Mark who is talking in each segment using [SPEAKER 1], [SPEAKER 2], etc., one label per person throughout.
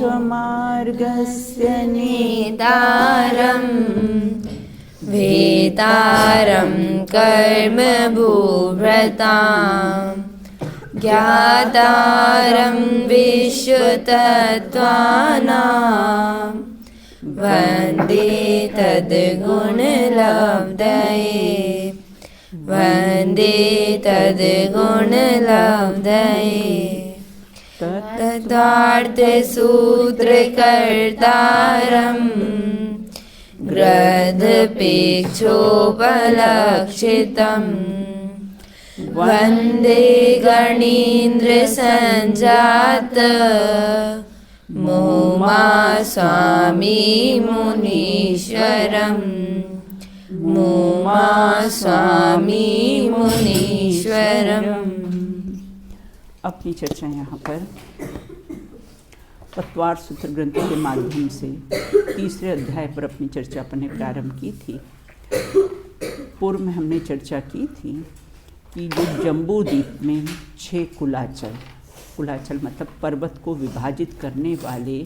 [SPEAKER 1] मोक्षमार्गस्य
[SPEAKER 2] नेतारं वेतारं कर्मभूभृतां ज्ञातारं विश्वतत्त्वानां वन्दे तद्गुणलब्धये वन्दे तद्गुणलब्धये तत्त्वार्थसूत्रकर्तारं ग्रदपेक्षोपलक्षितं वन्दे गणेन्द्रसञ्जात मुमा स्वामी मुनीश्वरं मुमा स्वामी मुनीश्वरम्।
[SPEAKER 1] अपनी चर्चा यहाँ पर पतवार सूत्र ग्रंथ के माध्यम से तीसरे अध्याय पर अपनी चर्चा अपन ने प्रारंभ की थी। पूर्व में हमने चर्चा की थी कि जो जम्बू द्वीप में 6 कुलाचल मतलब पर्वत को विभाजित करने वाले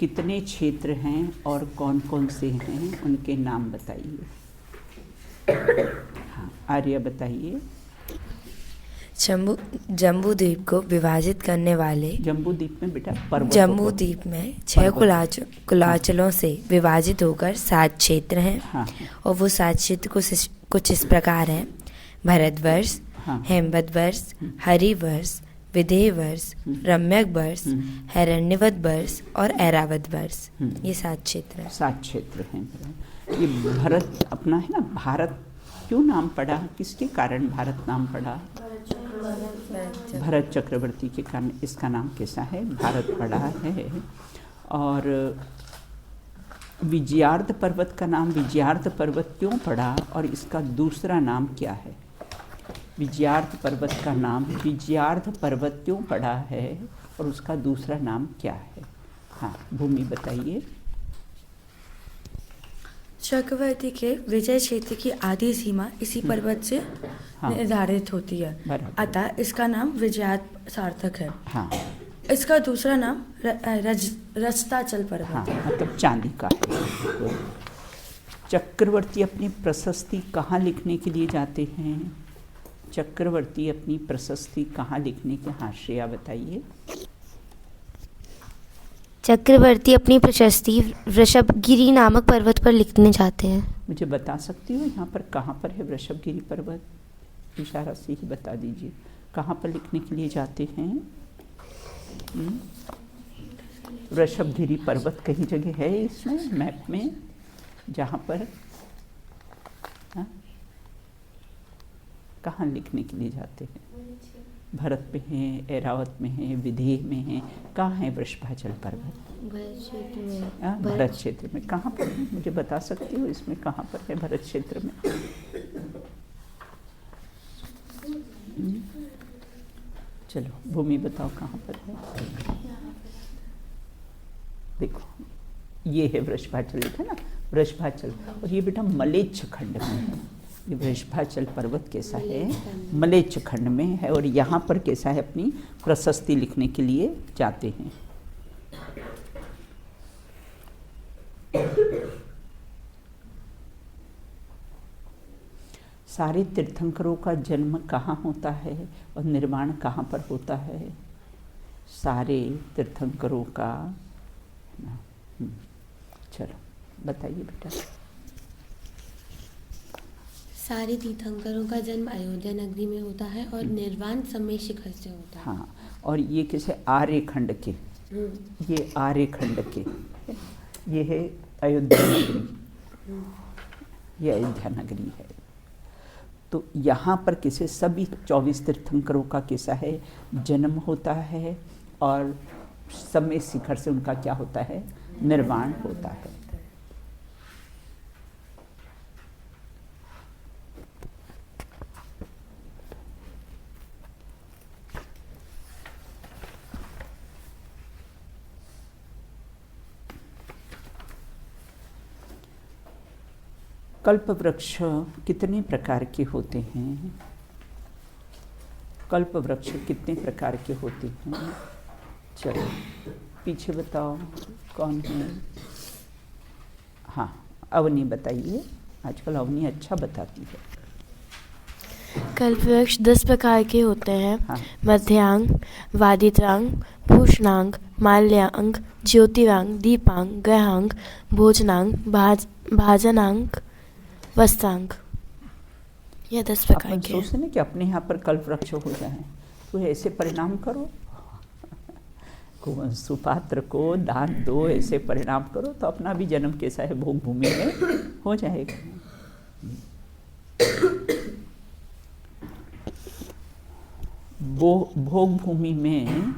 [SPEAKER 1] कितने क्षेत्र हैं और कौन कौन से हैं, उनके नाम बताइए। हाँ, आर्या बताइए।
[SPEAKER 2] जम्बू द्वीप को विभाजित करने वाले
[SPEAKER 1] जम्बू द्वीप में बेटा पर्वत
[SPEAKER 2] जम्बू द्वीप में 6 कुलाचलों से विभाजित होकर 7 क्षेत्र हैं।
[SPEAKER 1] हाँ।
[SPEAKER 2] और वो 7 क्षेत्र कुछ इस प्रकार हैं: भरतवर्ष,
[SPEAKER 1] हाँ।
[SPEAKER 2] हेमवदवर्ष, हरिवर्ष, विदेहवर्ष, रम्यक वर्ष, हिरण्यवत वर्ष और ऐरावत वर्ष। ये 7 क्षेत्र हैं।
[SPEAKER 1] 7 क्षेत्र हैं। ये भरत अपना है ना। भारत क्यों नाम पड़ा, किसके कारण भारत नाम पड़ा? भरत चक्रवर्ती के कारण इसका नाम कैसा है, भारत पड़ा है। और विजयार्ध पर्वत का नाम विजयार्ध पर्वत क्यों पड़ा और इसका दूसरा नाम क्या है? विजयार्ध पर्वत का नाम विजयार्ध पर्वत क्यों पड़ा है और उसका दूसरा नाम क्या है? हाँ, भूमि बताइए।
[SPEAKER 3] चक्रवर्ती के विजय क्षेत्र की आधी सीमा इसी पर्वत से निर्धारित होती है, अतः इसका नाम विजयार्ध सार्थक है।
[SPEAKER 1] हाँ।
[SPEAKER 3] इसका दूसरा नाम रजताचल पर्वत
[SPEAKER 1] हाँ,
[SPEAKER 3] है।
[SPEAKER 1] मतलब चांदी का है। चक्रवर्ती अपनी प्रशस्ति कहाँ लिखने के लिए जाते हैं? चक्रवर्ती अपनी प्रशस्ति कहाँ लिखने के? हाँ, श्रेया बताइए।
[SPEAKER 4] चक्रवर्ती अपनी प्रशस्ति वृषभगिरी नामक पर्वत पर लिखने जाते हैं।
[SPEAKER 1] मुझे बता सकती हो यहाँ पर कहाँ पर है वृषभगिरी पर्वत? इशारा से ही बता दीजिए, कहाँ पर लिखने के लिए जाते हैं? वृषभगिरी पर्वत कहीं जगह है इसमें मैप में जहाँ पर? हाँ? कहाँ लिखने के लिए जाते हैं? भरत में है, ऐरावत में है, विदेह में है, कहाँ है वृषभाचल पर्वत? भरत क्षेत्र में। कहाँ पर है मुझे बता सकती हो इसमें कहाँ पर है भरत क्षेत्र में? चलो भूमि बताओ कहाँ पर है। देखो ये है वृषभाचल, लिखा ना वृषभाचल। और ये बेटा मलेच्छ खंड में है। ये वृषभाचल पर्वत कैसा है? मलेच्छ खंड में है। और यहाँ पर कैसा है? अपनी प्रशस्ति लिखने के लिए जाते हैं। सारे तीर्थंकरों का जन्म कहाँ होता है और निर्माण कहाँ पर होता है? सारे तीर्थंकरों का चलो बताइए बेटा।
[SPEAKER 5] सारे तीर्थंकरों का जन्म अयोध्या नगरी में होता है और निर्वाण समय शिखर से होता है।
[SPEAKER 1] हाँ, और ये कैसे? आर्य खंड के, ये आर्य खंड के, ये है अयोध्या नगरी, ये अयोध्या नगरी है। तो यहाँ पर कैसे सभी 24 तीर्थंकरों का कैसा है? जन्म होता है और समय शिखर से उनका क्या होता है? निर्वाण होता है। कल्प वृक्ष कितने प्रकार के होते हैं? कल्प वृक्ष कितने प्रकार के होते हैं? चलो पीछे बताओ कौन है। हाँ, अवनी बताइए, आजकल अवनी अच्छा बताती है।
[SPEAKER 6] कल्पवृक्ष 10 प्रकार के होते हैं।
[SPEAKER 1] हाँ।
[SPEAKER 6] मध्यांग, वादित्रांग, भूषणांग, माल्यार्क, ज्योतिरांग, दीपांग, ग्रहांग, भोजनांग, भाजनांग, वस्त्रांग। यह 10 प्रकार
[SPEAKER 1] अपन
[SPEAKER 6] के हैं।
[SPEAKER 1] सोचते ना कि अपने यहाँ पर कल्पवृक्ष हो जाए, तो ऐसे परिणाम करो, सुपात्र को दान दो, ऐसे परिणाम करो तो अपना भी जन्म कैसा है भोग भूमि में हो जाएगा। भोग भूमि में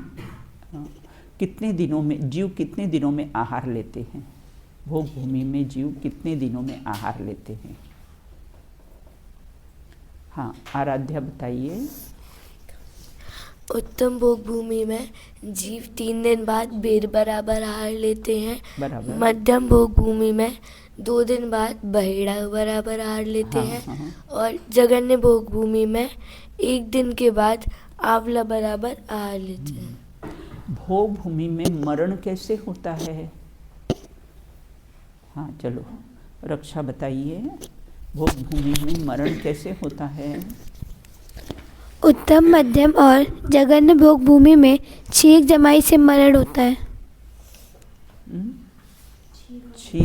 [SPEAKER 1] कितने दिनों में जीव कितने दिनों में आहार लेते हैं? भोग भूमि में जीव कितने दिनों में आहार लेते हैं? हाँ, आराध्या बताइए।
[SPEAKER 2] उत्तम भोग भूमि में जीव 3 दिन बाद बेर बराबर आहार लेते हैं।
[SPEAKER 1] बराबर।
[SPEAKER 2] मध्यम भोग भूमि में 2 दिन बाद बहेड़ा बराबर आहार लेते हैं।
[SPEAKER 1] हाँ।
[SPEAKER 2] और जघन्य भोग भूमि में 1 दिन के बाद आंवला बराबर आहार लेते हैं।
[SPEAKER 1] भोग भूमि में मरण कैसे होता है? हाँ चलो, रक्षा बताइए, भोग भूमि में मरण कैसे होता है?
[SPEAKER 4] उत्तम, मध्यम और जघन्य भोग भूमि में छींक जमाई से मरण होता है।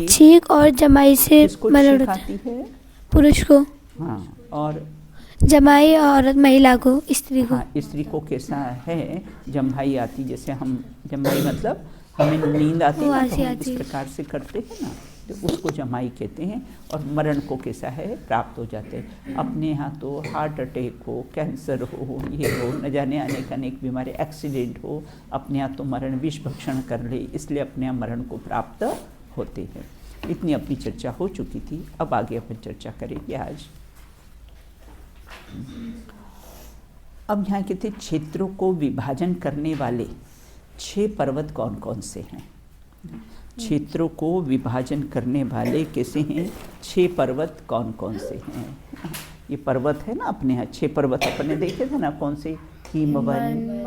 [SPEAKER 4] छींक और जमाई से मरण होता है।
[SPEAKER 1] है
[SPEAKER 4] पुरुष को।
[SPEAKER 1] हाँ, और
[SPEAKER 4] जमाई औरत महिला को, स्त्री को।
[SPEAKER 1] हाँ, स्त्री को कैसा है? जम्भाई आती, जैसे हम जम्भाई मतलब हमें नींद आती है ना, तो हम इस प्रकार से करते हैं ना, तो उसको जमाई कहते हैं। और मरण को कैसा है? प्राप्त हो जाते हैं। अपने यहाँ तो हार्ट अटैक हो, कैंसर हो, ये हो, न जाने अनेक बीमारी, एक्सीडेंट हो, अपने यहाँ तो मरण विष भक्षण कर ले, इसलिए अपने यहाँ मरण को प्राप्त होते हैं। इतनी अपनी चर्चा हो चुकी थी, अब आगे अपन चर्चा करेंगे आज। अब यहाँ कहते क्षेत्रों को विभाजन करने वाले 6 पर्वत कौन कौन से हैं? क्षेत्रों को विभाजन करने वाले कैसे हैं? 6 पर्वत कौन कौन से हैं? ये पर्वत है ना अपने यहाँ, 6 पर्वत अपने देखे थे ना, कौन से? हिमवन,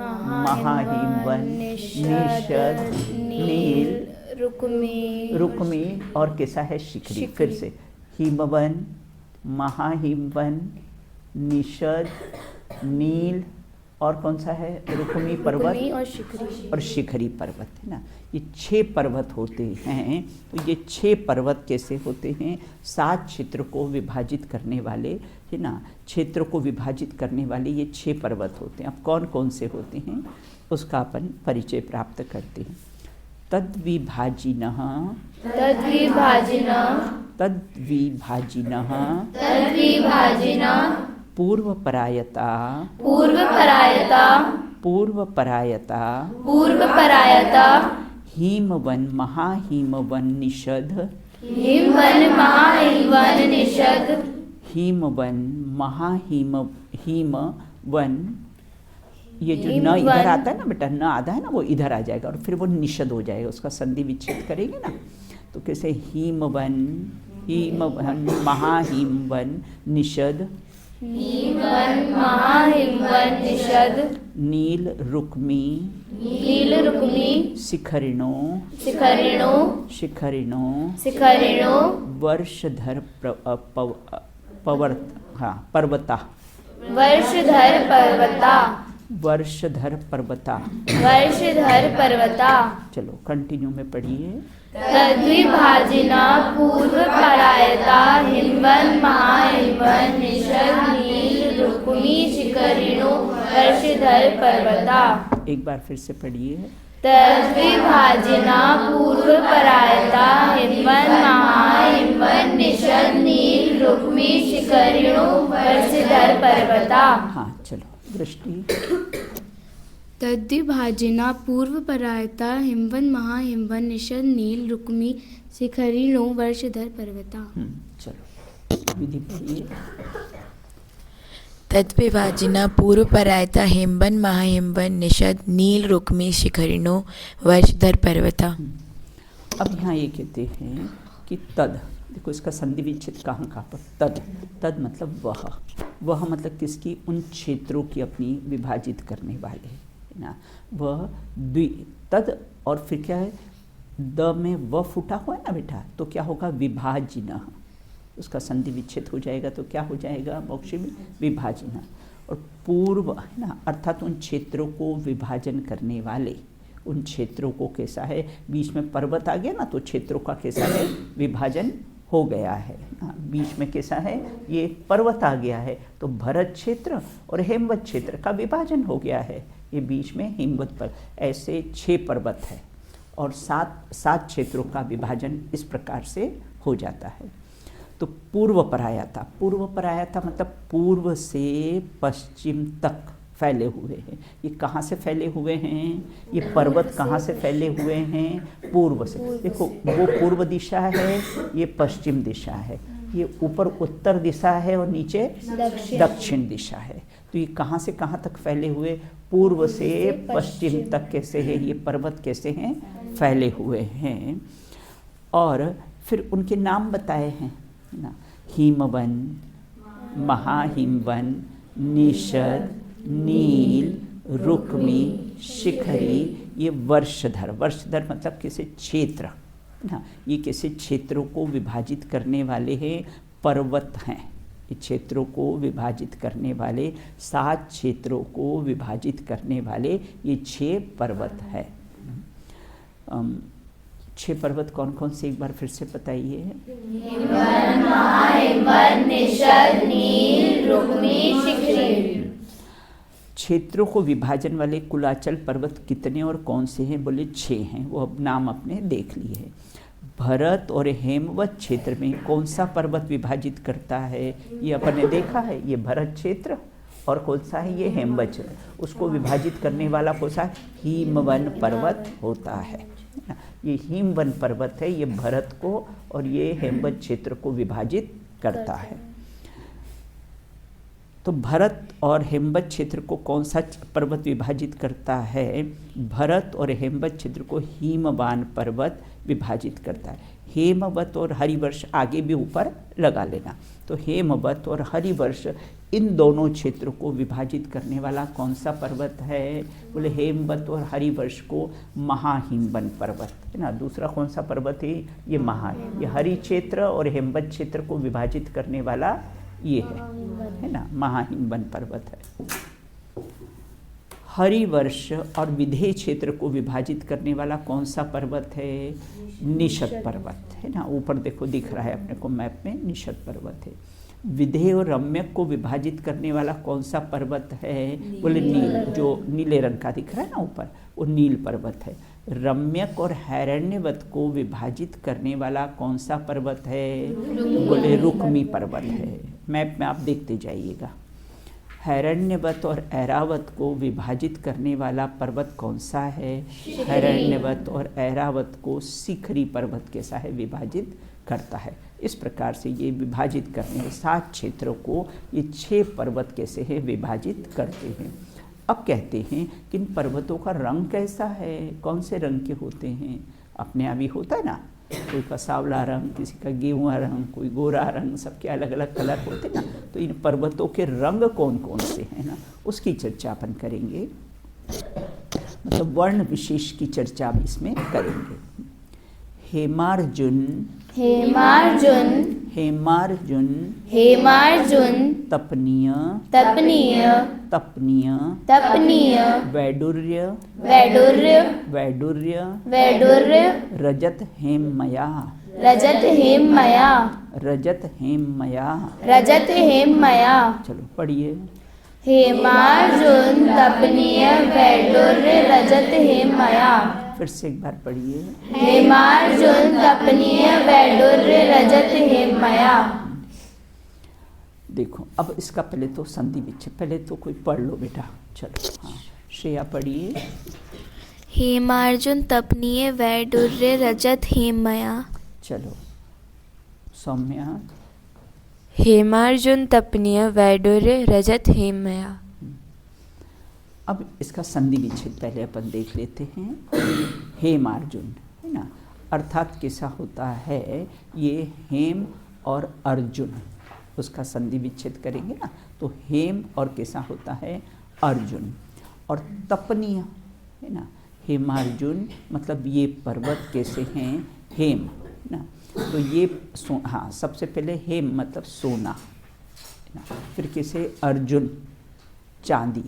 [SPEAKER 1] महाहिमवन, निषद, नील, रुक्मी और कैसा है? शिखरी। फिर से हिमवन, महाहिमवन, निषद, नील और कौन सा है? रुक्मी पर्वत और शिखरी पर्वत है ना। ये 6 पर्वत होते हैं। तो ये 6 पर्वत कैसे होते हैं? 7 क्षेत्र को विभाजित करने वाले है ना, क्षेत्र को विभाजित करने वाले ये 6 पर्वत होते हैं। अब कौन कौन से होते हैं उसका अपन परिचय प्राप्त करते हैं। तद्विभाजिनः पूर्वपरायता हिमवन महाहिमवन निषद हिमवन महाहिमवन। ये जो न इधर आता है ना बेटा, न आधा है ना, वो इधर आ जाएगा और फिर वो निषद हो जाएगा, उसका संधि विच्छेद करेंगे ना। तो कैसे? हिमवन महाहिमवन निषद नील रुक्मी शिखरिणो वर्षधर पर्वता। चलो कंटिन्यू में पढ़िए।
[SPEAKER 7] तद्विभाजिना पूर्वपरायता हिमवन महाहिमवन निषद नील रुक्मी शिखरिणो वर्षधर पर्वता।
[SPEAKER 1] एक बार फिर से पढ़िए।
[SPEAKER 7] तद्विभाजिना पूर्वपरायता हिमवन महाहिमवन निषद नील रुक्मी शिखरिणो वर्षधर पर्वता।
[SPEAKER 1] हाँ चलो, दृष्टि।
[SPEAKER 8] तद्विभाजिना पूर्वपरायता हिमवन महाहिमवन निषद नील रुक्मी शिखरिणो वर्षधर पर्वता।
[SPEAKER 1] चलो विधि पढ़िए।
[SPEAKER 9] तद्विभाजिना पूर्वपरायता हिमवन महाहिमवन निषद नील रुक्मी शिखरिणो वर्षधर पर्वता।
[SPEAKER 1] अब यहाँ ये कहते हैं कि तद, देखो इसका संधि विच्छेद कहाँ पर? तद मतलब वह मतलब किसकी? उन क्षेत्रों की अपनी विभाजित करने वाले है ना। वह तद और फिर क्या है, द में व फूटा हुआ है ना बेटा, तो क्या होगा, विभाजिनः, उसका संधि विच्छेद हो जाएगा, तो क्या हो जाएगा मोक्षी में, विभाजिनः। और पूर्व है ना, अर्थात उन क्षेत्रों को विभाजन करने वाले, उन क्षेत्रों को कैसा है, बीच में पर्वत आ गया ना, तो क्षेत्रों का कैसा है, विभाजन हो गया है ना, बीच में कैसा है, ये पर्वत आ गया है, तो भरत क्षेत्र और हेमवत क्षेत्र का विभाजन हो गया है, ये बीच में हिमवत पर, ऐसे 6 पर्वत है और 7 क्षेत्रों का विभाजन इस प्रकार से हो जाता है। तो पूर्व परायता, पूर्व परायता मतलब पूर्व से पश्चिम तक फैले हुए हैं। ये कहाँ से फैले हुए हैं, ये पर्वत कहाँ से फैले हुए हैं, पूर्व से। देखो वो पूर्व दिशा है, ये पश्चिम दिशा है, ये ऊपर उत्तर दिशा है और नीचे दक्षिण दिशा है। तो ये कहाँ से कहाँ तक फैले हुए, पूर्व से पश्चिम तक कैसे है, ये पर्वत कैसे हैं, फैले हुए हैं। और फिर उनके नाम बताए हैं ना, हिमवन, महाहिमवन, निषद, नील, रुक्मी, शिखरी, ये वर्षधर, वर्षधर मतलब किसी क्षेत्र ना, ये किसी क्षेत्रों को विभाजित करने वाले हैं, पर्वत हैं। ये क्षेत्रों को विभाजित करने वाले, 7 क्षेत्रों को विभाजित करने वाले ये 6 पर्वत है। 6 पर्वत कौन कौन से, एक बार फिर से बताइए।
[SPEAKER 7] हिमवन, महाहिमवन, निषद, नील, रुक्मी, शिखरी।
[SPEAKER 1] क्षेत्रों को विभाजन वाले कुलाचल पर्वत कितने और कौन से हैं, बोले 6 हैं, वो अब नाम अपने देख लिए हैं। भरत और हेमवत क्षेत्र में कौन सा पर्वत विभाजित करता है, ये अपन ने देखा है, ये भरत क्षेत्र, और कौन सा है, ये हेमवत क्षेत्र। उसको विभाजित करने वाला कौन सा है, हिमवन पर्वत होता है। ये हिमवन पर्वत है, ये भरत को और ये हेमवत क्षेत्र को विभाजित करता है। तो भरत और हेमवत क्षेत्र को कौन सा पर्वत विभाजित करता है, भरत और हेमवत क्षेत्र को हिमवान पर्वत विभाजित करता है। हेमवत और हरिवर्ष आगे भी ऊपर लगा लेना। तो हेमवत और हरिवर्ष इन दोनों क्षेत्रों को विभाजित करने वाला कौन सा पर्वत है, बोले हेमवत और हरिवर्ष को महाहिमवन पर्वत है ना। दूसरा कौन सा पर्वत है, ये ये हरि क्षेत्र और हेमवत क्षेत्र को विभाजित करने वाला ये है ना, महाहिमवन पर्वत है। हरिवर्ष और विधेय क्षेत्र को विभाजित करने वाला कौन सा पर्वत है, निषद पर्वत है ना। ऊपर देखो दिख रहा है अपने को मैप में, निषद पर्वत है। विधेय और रम्यक को विभाजित करने वाला कौन सा पर्वत है, बोले नील, जो नीले रंग का दिख रहा है ना ऊपर, वो नील पर्वत है। रम्यक और हैरण्यवत को विभाजित करने वाला कौन सा पर्वत है, बोले रुक्मी पर्वत है। मैप में आप देखते जाइएगा। हैरण्यवत और ऐरावत को विभाजित करने वाला पर्वत कौन सा है, हैरण्यवत और ऐरावत को शिखरी पर्वत कैसा है, विभाजित करता है। इस प्रकार से ये विभाजित करने 7 क्षेत्रों को ये 6 पर्वत कैसे है, विभाजित करते हैं। अब कहते हैं कि इन पर्वतों का रंग कैसा है, कौन से रंग के होते हैं, अपने यहाँ भी होता है ना, कोई का सांवला रंग, किसी का गेहुआ रंग, कोई गोरा रंग, सबके अलग अलग कलर होते हैं ना। तो इन पर्वतों के रंग कौन कौन से हैं ना, उसकी चर्चा अपन करेंगे, मतलब वर्ण विशेष की चर्चा अब इसमें करेंगे। हेमार्जुन,
[SPEAKER 7] हेमार्जुन,
[SPEAKER 1] हेमार्जुन,
[SPEAKER 7] हेमार्जुन,
[SPEAKER 1] तपनीय,
[SPEAKER 7] तपनीय,
[SPEAKER 1] तपनीय,
[SPEAKER 7] तपनीय,
[SPEAKER 1] वैडुर्य,
[SPEAKER 7] वैडुर्य,
[SPEAKER 1] वैडुर्य,
[SPEAKER 7] वैडुर्य,
[SPEAKER 1] रजत हेममया,
[SPEAKER 7] रजत हेममया,
[SPEAKER 1] रजत हेममया,
[SPEAKER 7] रजत हेममया।
[SPEAKER 1] चलो पढ़िए।
[SPEAKER 7] हेमार्जुन, तपनीय, वैडुर्य, रजत हेममया।
[SPEAKER 1] फिर से एक बार पढ़िए।
[SPEAKER 7] हेमार्जुन, तपनीय, वैडुर्य, रजत हेममया।
[SPEAKER 1] देखो अब इसका पहले तो संधि विच्छेद, पहले तो कोई पढ़ लो बेटा, चलो। हाँ श्रेया पढ़िए।
[SPEAKER 6] हेमार्जुन, तपनीय, वैडुर्य, रजत हेममया।
[SPEAKER 1] चलो सौम्या।
[SPEAKER 6] हेमार्जुन, तपनीय, वैडुर्य, रजत हेममया।
[SPEAKER 1] अब इसका संधि विच्छेद पहले अपन देख लेते हैं। हेमार्जुन है ना, अर्थात कैसा होता है, ये हेम और अर्जुन, उसका संधि विच्छेद करेंगे ना, तो हेम और कैसा होता है, अर्जुन। और तपनीय है ना, हेमार्जुन मतलब ये पर्वत कैसे हैं, हेम ना, तो ये हाँ सबसे पहले हेम मतलब सोना ना, फिर कैसे अर्जुन चांदी,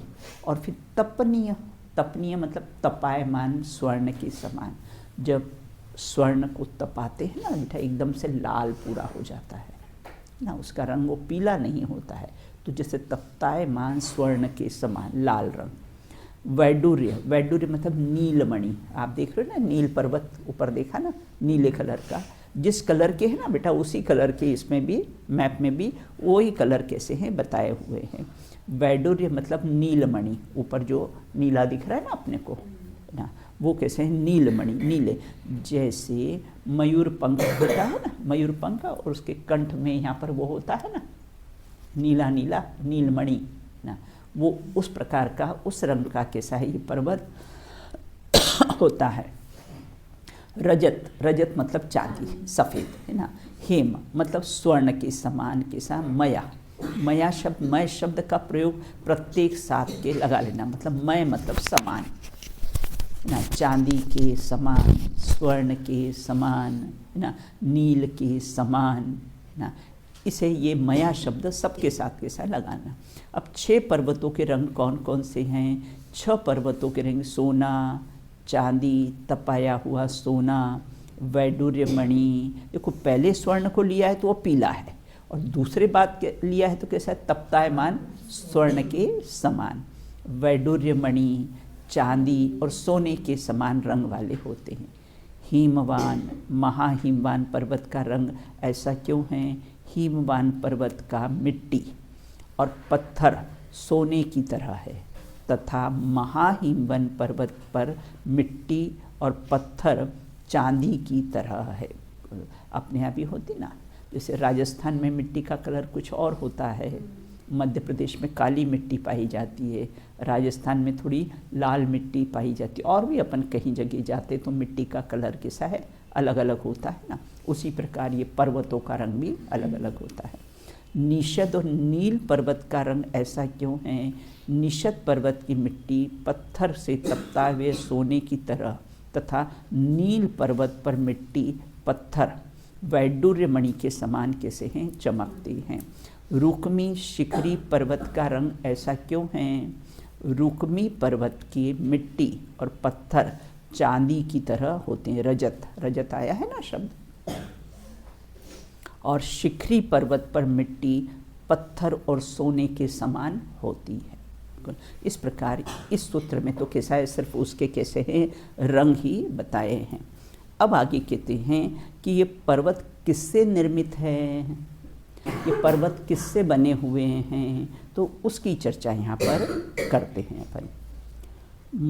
[SPEAKER 1] और फिर तपनीय, तपनीय मतलब तपायमान स्वर्ण के समान। जब स्वर्ण को तपाते हैं ना बेटा एकदम से लाल पूरा हो जाता है ना, उसका रंग वो पीला नहीं होता है, तो जैसे तप्तायमान स्वर्ण के समान लाल रंग। वैडूर्य, वैडूर्य मतलब नीलमणि, आप देख रहे हो ना नील पर्वत ऊपर देखा ना, नीले कलर का, जिस कलर के हैं ना बेटा उसी कलर के इसमें भी मैप में भी वही कलर कैसे हैं बताए हुए हैं। वैडूर्य मतलब नीलमणि, ऊपर जो नीला दिख रहा है ना अपने को ना, वो कैसे हैं नीलमणि, नीले। जैसे मयूर पंख होता है ना, मयूर पंख और उसके कंठ में यहाँ पर वो होता है ना नीला नीला नीलमणि ना, वो उस प्रकार का उस रंग का कैसा है ये पर्वत होता है। रजत, रजत मतलब चांदी सफ़ेद है ना। हेम मतलब स्वर्ण के समान कैसा। मया, मया शब्द, मय शब्द का प्रयोग प्रत्येक साथ के लगा लेना, मतलब मय मतलब समान ना, चांदी के समान, स्वर्ण के समान ना, नील के समान ना, इसे ये मया शब्द सबके साथ के साथ लगाना। अब 6 पर्वतों के रंग कौन कौन से हैं? 6 पर्वतों के रंग सोना, चांदी, तपाया हुआ सोना, वैडूर्यमणि। देखो पहले स्वर्ण को लिया है तो वो पीला है, और दूसरे बात के लिया है तो कैसा है, तप्तायमान स्वर्ण के समान। वैडूर्यमणि चांदी और सोने के समान रंग वाले होते हैं। हिमवान, महाहिमवान पर्वत का रंग ऐसा क्यों है? हिमवान पर्वत का मिट्टी और पत्थर सोने की तरह है, तथा महाहिमवान पर्वत पर मिट्टी और पत्थर चांदी की तरह है। अपने यहाँ भी होती ना, जैसे राजस्थान में मिट्टी का कलर कुछ और होता है, मध्य प्रदेश में काली मिट्टी पाई जाती है, राजस्थान में थोड़ी लाल मिट्टी पाई जाती है, और भी अपन कहीं जगह जाते तो मिट्टी का कलर कैसा है अलग अलग होता है ना। उसी प्रकार ये पर्वतों का रंग भी अलग अलग होता है। निषद और नील पर्वत का रंग ऐसा क्यों है? निषद पर्वत की मिट्टी पत्थर से तपता हुए सोने की तरह, तथा नील पर्वत पर मिट्टी पत्थर वैडूर्यमणि के समान कैसे हैं, चमकती हैं। रुक्मी शिखरी पर्वत का रंग ऐसा क्यों है? रुक्मी पर्वत की मिट्टी और पत्थर चांदी की तरह होते हैं। रजत, रजत आया है ना शब्द। और शिखरी पर्वत पर मिट्टी पत्थर और सोने के समान होती है। इस प्रकार इस सूत्र में तो कैसा है, सिर्फ उसके कैसे हैं रंग ही बताए हैं। अब आगे कहते हैं कि ये पर्वत किससे निर्मित है, ये पर्वत किससे बने हुए हैं, तो उसकी चर्चा यहाँ पर करते हैं अपन।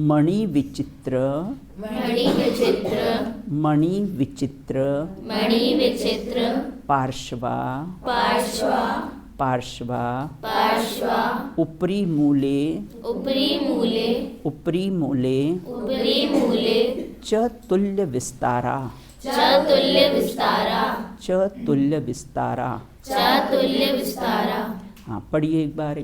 [SPEAKER 1] मणि विचित्र,
[SPEAKER 7] मणि विचित्र,
[SPEAKER 1] मणि विचित्र,
[SPEAKER 7] मणि विचित्र,
[SPEAKER 1] पार्श्वा,
[SPEAKER 7] पार्श्वा,
[SPEAKER 1] पार्श्वा,
[SPEAKER 7] पार्श्वा,
[SPEAKER 1] उपरी मूले,
[SPEAKER 7] उपरी मूले,
[SPEAKER 1] उपरी मूले,
[SPEAKER 7] उपरी मूले,
[SPEAKER 1] च तुल्य विस्तारा,
[SPEAKER 7] च तुल्य विस्तारा,
[SPEAKER 1] च तुल्य विस्तारा।
[SPEAKER 7] च तुल्य विस्तारा।
[SPEAKER 1] हाँ पढ़िए एक बार।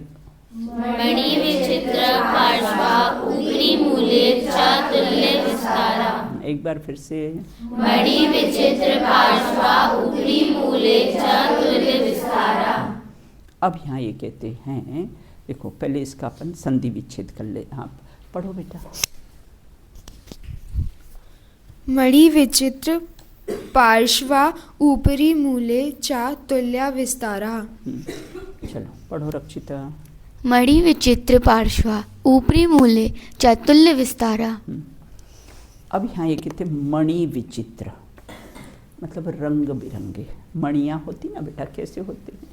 [SPEAKER 7] मणि विचित्र पार्श्वा उपरी मूले च तुल्य विस्तारा।
[SPEAKER 1] एक बार फिर से।
[SPEAKER 7] मणि विचित्र पार्श्वा उपरी मूले च तुल्य विस्तारा।
[SPEAKER 1] अब यहाँ ये कहते हैं, देखो पहले इसका अपन संधि विच्छेद कर ले। हाँ पढ़ो बेटा।
[SPEAKER 10] मणि विचित्र पार्श्वा ऊपरी मूले चा तुल्या विस्तारा।
[SPEAKER 1] चलो पढ़ो रक्षिता।
[SPEAKER 6] मणि विचित्र पार्श्वा ऊपरी मूले चातुल्य विस्तारा।
[SPEAKER 1] अब यहाँ ये कहते मणि विचित्र मतलब रंग बिरंगे। मणियाँ होती ना बेटा, कैसे होती हैं?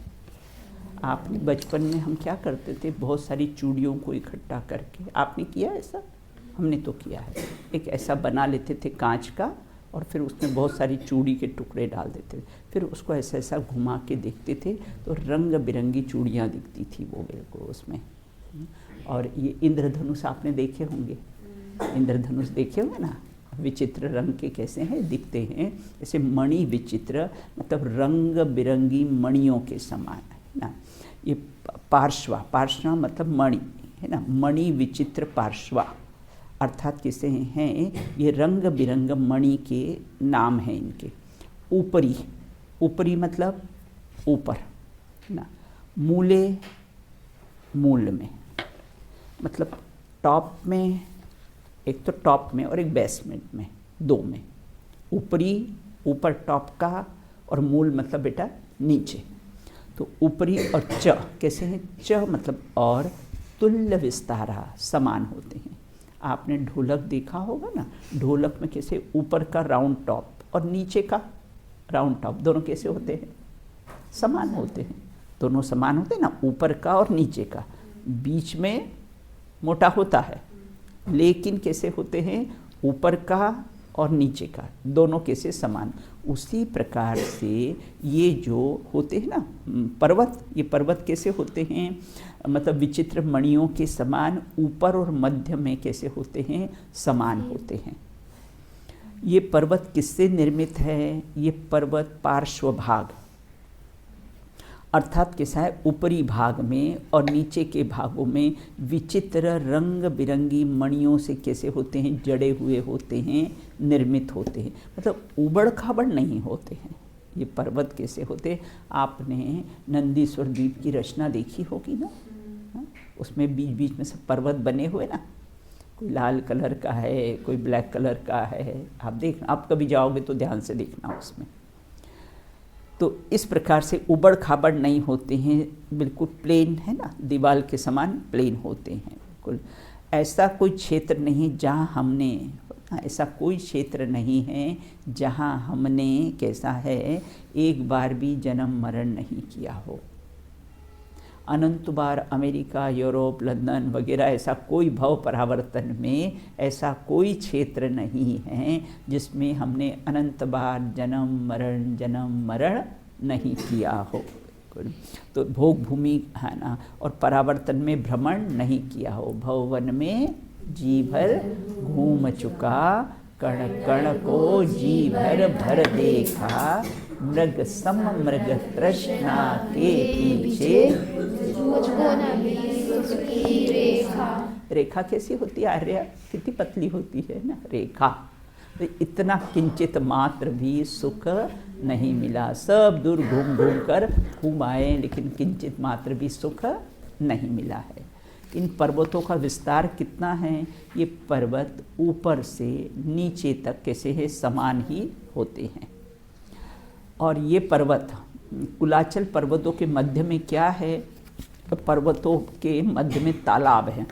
[SPEAKER 1] आपने बचपन में हम क्या करते थे, बहुत सारी चूड़ियों को इकट्ठा करके, आपने किया ऐसा? हमने तो किया है। एक ऐसा बना लेते थे कांच का, और फिर उसमें बहुत सारी चूड़ी के टुकड़े डाल देते थे, फिर उसको ऐसा ऐसा घुमा के देखते थे तो रंग बिरंगी चूड़ियाँ दिखती थी वो बिल्कुल उसमें। और ये इंद्रधनुष आपने देखे होंगे, इंद्रधनुष देखे होंगे ना, विचित्र रंग के कैसे हैं, दिखते हैं। जैसे मणि विचित्र मतलब रंग बिरंगी मणियों के समान है ना। ये पार्श्वा, पार्श्वा मतलब मणि है ना, मणि विचित्र पार्श्वा। अर्थात किसे हैं, ये रंग बिरंग मणि के नाम हैं इनके। ऊपरी, ऊपरी मतलब ऊपर ना, मूले मूल में, मतलब टॉप में, एक तो टॉप में और एक बेसमेंट में, दो में। ऊपरी ऊपर टॉप का, और मूल मतलब बेटा नीचे। तो ऊपरी और च कैसे हैं, च मतलब और, तुल्य विस्तारा समान होते हैं। आपने ढोलक देखा होगा ना, ढोलक में कैसे ऊपर का राउंड टॉप और नीचे का राउंड टॉप दोनों कैसे होते हैं, समान होते हैं। दोनों समान होते हैं ना, ऊपर का और नीचे का। बीच में मोटा होता है, लेकिन कैसे होते हैं, ऊपर का और नीचे का दोनों कैसे समान। उसी प्रकार से ये जो होते हैं ना पर्वत, ये पर्वत कैसे होते हैं, मतलब विचित्र मणियों के समान ऊपर और मध्य में कैसे होते हैं, समान होते हैं। ये पर्वत किससे निर्मित है, ये पर्वत पार्श्व भाग, अर्थात कैसा है, ऊपरी भाग में और नीचे के भागों में विचित्र रंग बिरंगी मणियों से कैसे होते हैं, जड़े हुए होते हैं, निर्मित होते हैं। मतलब उबड़ खाबड़ नहीं होते हैं। ये पर्वत कैसे होते, आपने नंदीश्वर द्वीप की रचना देखी होगी ना, उसमें बीच बीच में सब पर्वत बने हुए ना, कोई लाल कलर का है, कोई ब्लैक कलर का है। आप देखना, आप कभी जाओगे तो ध्यान से देखना उसमें। तो इस प्रकार से उबड़ खाबड़ नहीं होते हैं, बिल्कुल प्लेन है ना, दीवार के समान प्लेन होते हैं बिल्कुल। ऐसा कोई क्षेत्र नहीं जहाँ हमने, ऐसा कोई क्षेत्र नहीं है जहाँ हमने कैसा है, एक बार भी जन्म मरण नहीं किया हो। अनंत बार अमेरिका, यूरोप, लंदन वगैरह ऐसा कोई भव परावर्तन में ऐसा कोई क्षेत्र नहीं है जिसमें हमने अनंत बार जन्म मरण नहीं किया हो। तो भोग भूमि है ना, और परावर्तन में भ्रमण नहीं किया हो। भवन में जी भर घूम चुका, कण कण को जी भर भर देखा, मृग सम मृग तृष्णा के पीछे मुझको न मिली उसकी रेखा। रेखा कैसी होती है आर्या, कितनी पतली होती है ना रेखा। तो इतना किंचित मात्र भी सुख नहीं मिला। सब दूर घूम घूम कर घूम आए, लेकिन किंचित मात्र भी सुख नहीं मिला है। इन पर्वतों का विस्तार कितना है, ये पर्वत ऊपर से नीचे तक कैसे है, समान ही होते हैं। और ये पर्वत, कुलाचल पर्वतों के मध्य में क्या है, पर्वतों के मध्य में तालाब है।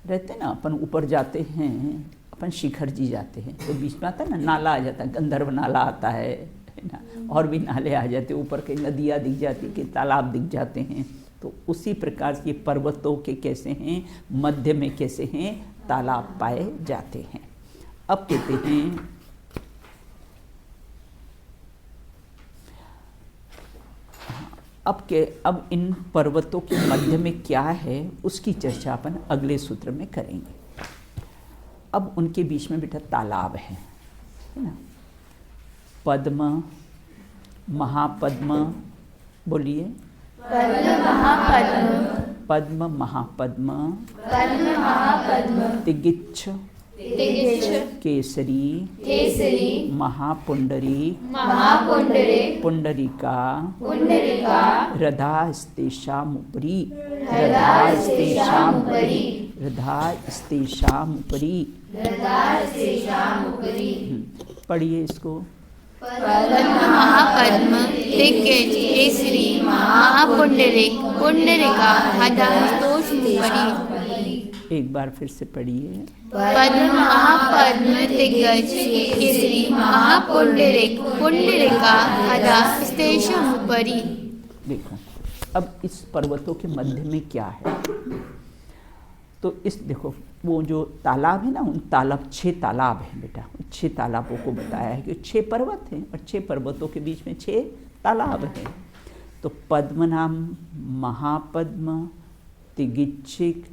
[SPEAKER 1] रहते ना, अपन ऊपर जाते हैं, अपन शिखर जी जाते हैं तो बीच में आता है ना नाला आ जाता है, गंधर्व नाला आता है ना, और भी नाले आ जाते हैं, ऊपर के नदियाँ दिख जाती है, कि तालाब दिख जाते हैं। तो उसी प्रकार से ये पर्वतों के कैसे हैं, मध्य में कैसे हैं, तालाब पाए जाते हैं। अब कहते हैं अब इन पर्वतों के मध्य में क्या है उसकी चर्चा अपन अगले सूत्र में करेंगे। अब उनके बीच में बेटा तालाब है ना, पद्म महापद्म, बोलिए
[SPEAKER 7] पद्म महापद्म,
[SPEAKER 1] पद्म महापद्म,
[SPEAKER 7] पद्म महापद्म,
[SPEAKER 1] तिगिच्छ केसरी,
[SPEAKER 7] केसरी,
[SPEAKER 1] महापुंडरी,
[SPEAKER 7] महापुंडरीक,
[SPEAKER 1] पुंडरिका,
[SPEAKER 7] पुंडरिका,
[SPEAKER 1] रधास्तेषामुपरि,
[SPEAKER 7] रधास्तेषामुपरि,
[SPEAKER 1] रधास्तेषामुपरि। पढ़िए इसको।
[SPEAKER 6] पद्म महापद्म, दिग्गज केसरी, महापुंडरीक, पुंडरिका, हदास्तोषमुपरि।
[SPEAKER 1] एक बार फिर से पढ़िए।
[SPEAKER 6] पद्म महापद्म, दिग्गज केसरी, महापुंडरीक, पुंडरिका, हदास्तोषमुपरि।
[SPEAKER 1] देखो अब इस पर्वतों के मध्य में क्या है, तो इस देखो वो जो तालाब है ना, उन तालाब 6 तालाब हैं बेटा, 6 तालाबों को बताया है कि 6 पर्वत हैं और 6 पर्वतों के बीच में 6 तालाब हैं। तो पद्म नाम, महापद्म, तिगिच्छिक,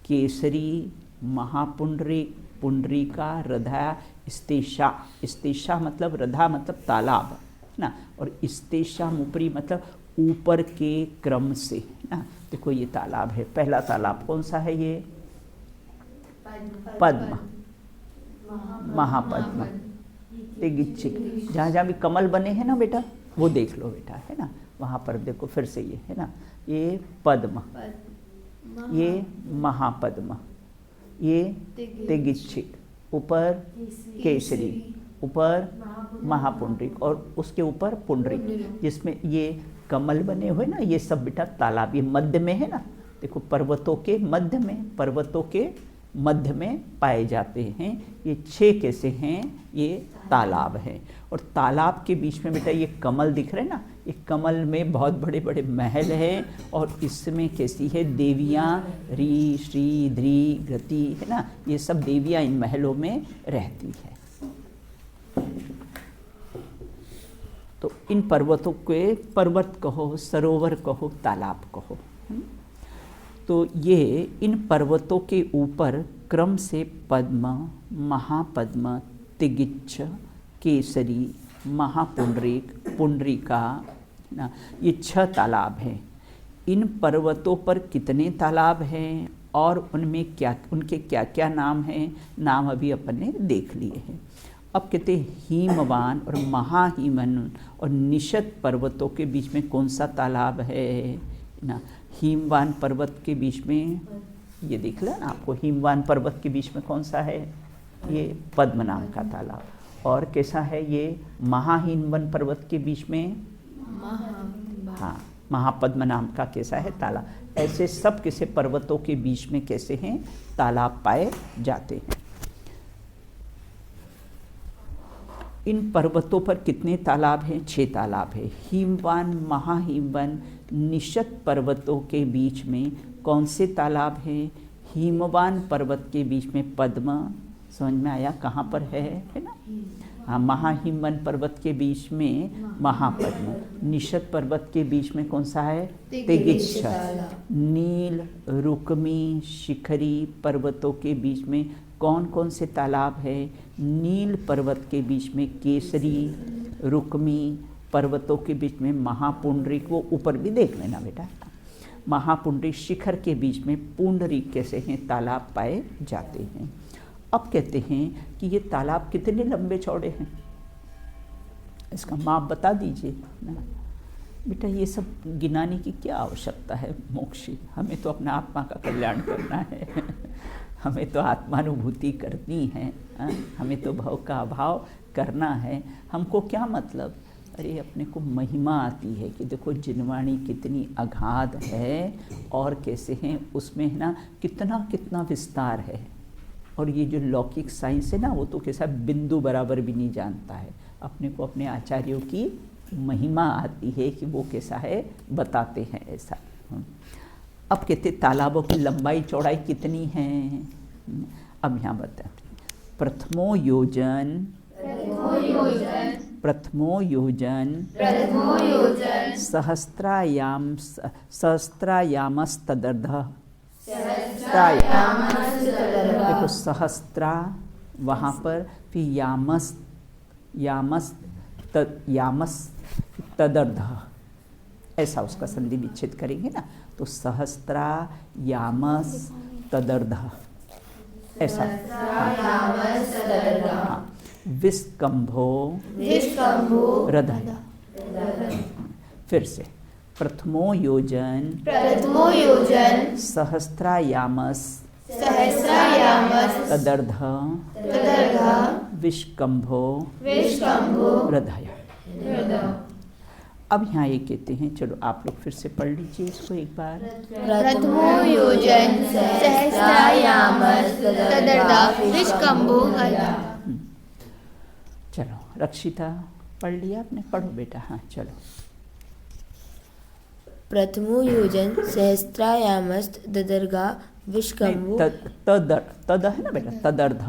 [SPEAKER 1] केसरी, महापुंडरीक, पुंडरीका, रधा, स्तेषा। स्तेषा मतलब रधा मतलब तालाब ना, और स्तेषामुपरि मतलब ऊपर के क्रम से ना। देखो ये तालाब है, पहला तालाब कौन सा है, ये पद्म, महापद्म, तिगिच्छिक। जहाँ जहाँ भी कमल बने हैं ना बेटा, वो देख लो बेटा, है ना, वहाँ पर देखो फिर से ये है ना, ये पद्म, ये महापद्म, ये तिगिच्छिक, ऊपर केसरी, ऊपर महापुंडरिक और उसके ऊपर पुंडरिक, जिसमें ये कमल बने हुए ना, ये सब बेटा तालाब, ये मध्य में है ना, देखो पर्वतों के मध्य में, पर्वतों के मध्य में पाए जाते हैं। ये 6 कैसे हैं, ये तालाब हैं। और तालाब के बीच में बेटा ये कमल दिख रहे हैं ना, ये कमल में बहुत बड़े बड़े महल हैं और इसमें कैसी है देवियाँ, री, श्री, ध्री, गति, है ना, ये सब देवियाँ इन महलों में रहती है। तो इन पर्वतों के पर्वत कहो, सरोवर कहो, तालाब कहो। तो ये इन पर्वतों के ऊपर क्रम से पद्म, महापद्म, तिगिच्छ, केसरी, महापुंडरिक, पुंडरिका ना, ये 6 तालाब हैं। इन पर्वतों पर कितने तालाब हैं और उनमें क्या, उनके क्या क्या नाम हैं, नाम अभी अपन ने देख लिए हैं। अब कहते हैं हिमवान और महाहिमन और निषद पर्वतों के बीच में कौन सा तालाब है ना, हिमवान पर्वत के बीच में ये दिख रहा ना आपको, हिमवान पर्वत के बीच में कौन सा है, ये पद्म नाम का तालाब। और कैसा है ये महाहिमवन पर्वत के बीच में, हाँ, महापद्म नाम का कैसा है तालाब। ऐसे सब कैसे पर्वतों के बीच में कैसे हैं तालाब पाए जाते हैं। इन पर्वतों पर कितने तालाब हैं, 6 तालाब हैं। हिमवान, महाहिमवन, निषद पर्वतों के बीच में कौन से तालाब हैं, हिमवान पर्वत के बीच में पद्म, समझ में आया कहाँ पर है ना, हाँ, महाहिमवन पर्वत के बीच में महापद्म, निषद पर्वत के बीच में कौन सा है, तिगिच्छ, नील, रुक्मी, शिखरी पर्वतों के बीच में कौन कौन से तालाब है, नील पर्वत के बीच में केसरी, रुक्मी पर्वतों के बीच में महापुंडरिक, वो ऊपर भी देख लेना बेटा, महापुंडरिक शिखर के बीच में पुंडरिक कैसे हैं तालाब पाए जाते हैं। अब कहते हैं कि ये तालाब कितने लंबे चौड़े हैं, इसका माप बता दीजिए ना बेटा। ये सब गिनाने की क्या आवश्यकता है मोक्षी, हमें तो अपना आत्मा का कल्याण करना है हमें तो आत्मानुभूति करनी है, हमें तो भव का अभाव करना है। हमको क्या मतलब, अरे अपने को महिमा आती है कि देखो जिनवाणी कितनी अगाध है और कैसे हैं उसमें है ना कितना कितना विस्तार है। और ये जो लौकिक साइंस है ना वो तो कैसा बिंदु बराबर भी नहीं जानता है। अपने को अपने आचार्यों की महिमा आती है कि वो कैसा है बताते हैं ऐसा। अब कहते तालाबों की लंबाई चौड़ाई कितनी है, अब यहाँ बताते हैं। प्रथमो योजन सहस्त्रायामस्तदर्धः, देखो सहस्त्रा वहाँ पर, फिर यामस तदर्धः, ऐसा उसका संधि विच्छेद करेंगे ना तो सहस्त्रा यामस तदर्धः ऐसा। हाँ, विस्कंभो रदय, फिर से प्रथमो योजन सहस्त्रायामस तदर्धः विष्कंभो रदय। अब यहाँ ये कहते हैं, चलो आप लोग फिर से पढ़ लीजिए इसको एक बार।
[SPEAKER 6] प्रथमो योजन सहस्रायामस तदर्धः विष्कंभो रदय।
[SPEAKER 1] चलो रक्षिता पढ़ लिया आपने, पढ़ो बेटा। हाँ चलो।
[SPEAKER 9] प्रथमो योजन सहस्त्रायामस्त ददर्गा विष्कंभो,
[SPEAKER 1] तद है ना बेटा, तदर्ध,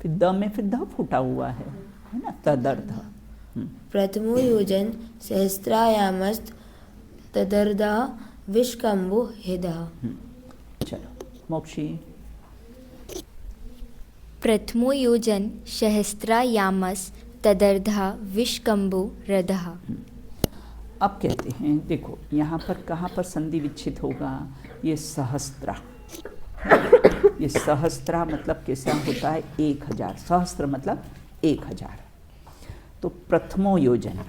[SPEAKER 1] फिर द में फिर ध फूटा हुआ है ना, तदर्ध।
[SPEAKER 9] प्रथमो योजन सहस्त्रायामस्त तदर्धा विष्कंभो हृदः।
[SPEAKER 1] चलो मोक्षी।
[SPEAKER 8] प्रथमो योजन सहस्त्रायामस तदर्धा विष्कंभो रदः।
[SPEAKER 1] अब कहते हैं देखो यहाँ पर कहाँ पर संधि विच्छेद होगा, ये सहस्त्रा ये सहस्त्रा मतलब कैसा होता है 1000, सहस्त्र मतलब 1000। तो प्रथमो योजन है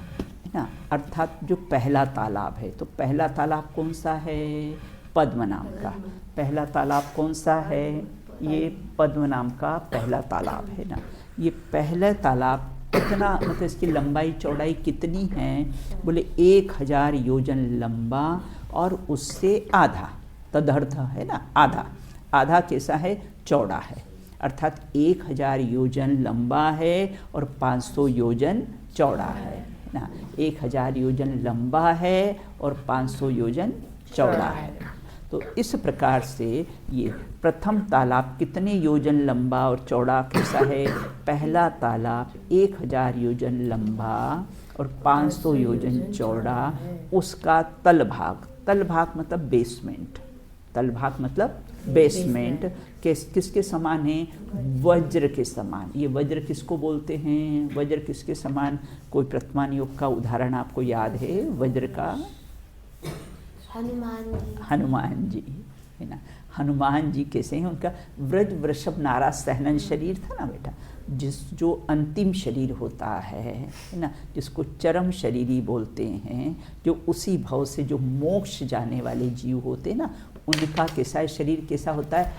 [SPEAKER 1] ना, अर्थात जो पहला तालाब है, तो पहला तालाब कौन सा है? पद्म नाम का पहला तालाब कौन सा है? ये पद्म नाम का पहला तालाब है ना। ये पहला तालाब कितना, मतलब इसकी लंबाई चौड़ाई कितनी है? बोले 1000 योजन लंबा और उससे आधा, तदर्थ है ना, आधा। आधा कैसा है? चौड़ा है, अर्थात 1000 योजन लंबा है और 500 योजन चौड़ा है ना। 1000 योजन लंबा है और 500 योजन चौड़ा है। तो इस प्रकार से ये प्रथम तालाब कितने योजन लंबा और चौड़ा कैसा है? पहला तालाब 1000 योजन लंबा और 500 योजन चौड़ा, उसका तल भाग मतलब बेसमेंट, तल भाग मतलब बेसमेंट किसके समान है? वज्र के समान। ये वज्र किसको बोलते हैं? वज्र किसके समान? कोई वर्तमान योग का उदाहरण आपको याद है वज्र का? हनुमान जी है ना। हनुमान जी कैसे हैं? उनका व्रज वृषभ नारा सहनन शरीर था ना बेटा, जो अंतिम शरीर होता है ना, जिसको चरम शरीरी बोलते हैं, जो उसी भाव से जो मोक्ष जाने वाले जीव होते हैं ना, उनका कैसा है शरीर? कैसा होता है?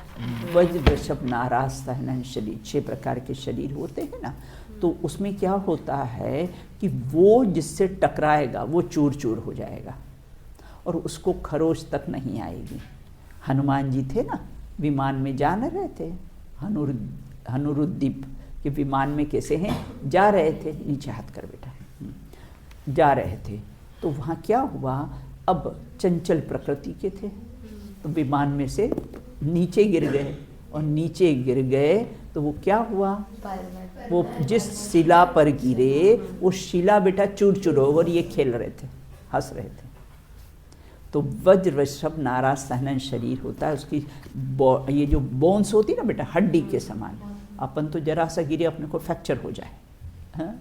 [SPEAKER 1] व्रज वृषभ नारा सहनन शरीर, 6 प्रकार के शरीर होते हैं ना। तो उसमें क्या होता है कि वो जिससे टकराएगा वो चूर चूर हो जाएगा और उसको खरोच तक नहीं आएगी। हनुमान जी थे ना, विमान में जा न रहे थे, हनुरुद्दीप के विमान में कैसे हैं? जा रहे थे, नीचे हाथ कर बेटा, जा रहे थे। तो वहाँ क्या हुआ? अब चंचल प्रकृति के थे, तो विमान में से नीचे गिर गए, और नीचे गिर गए तो वो क्या हुआ? वो जिस शिला पर गिरे वो शिला बेटा चूर चूर हो, और ये खेल रहे थे, हंस रहे थे। तो वज्र वृषभ नारा सहनन शरीर होता है, उसकी ये जो बोन्स होती है ना बेटा, हड्डी के समान। अपन तो जरा सा गिरे अपने को फ्रैक्चर हो जाए, हाँ?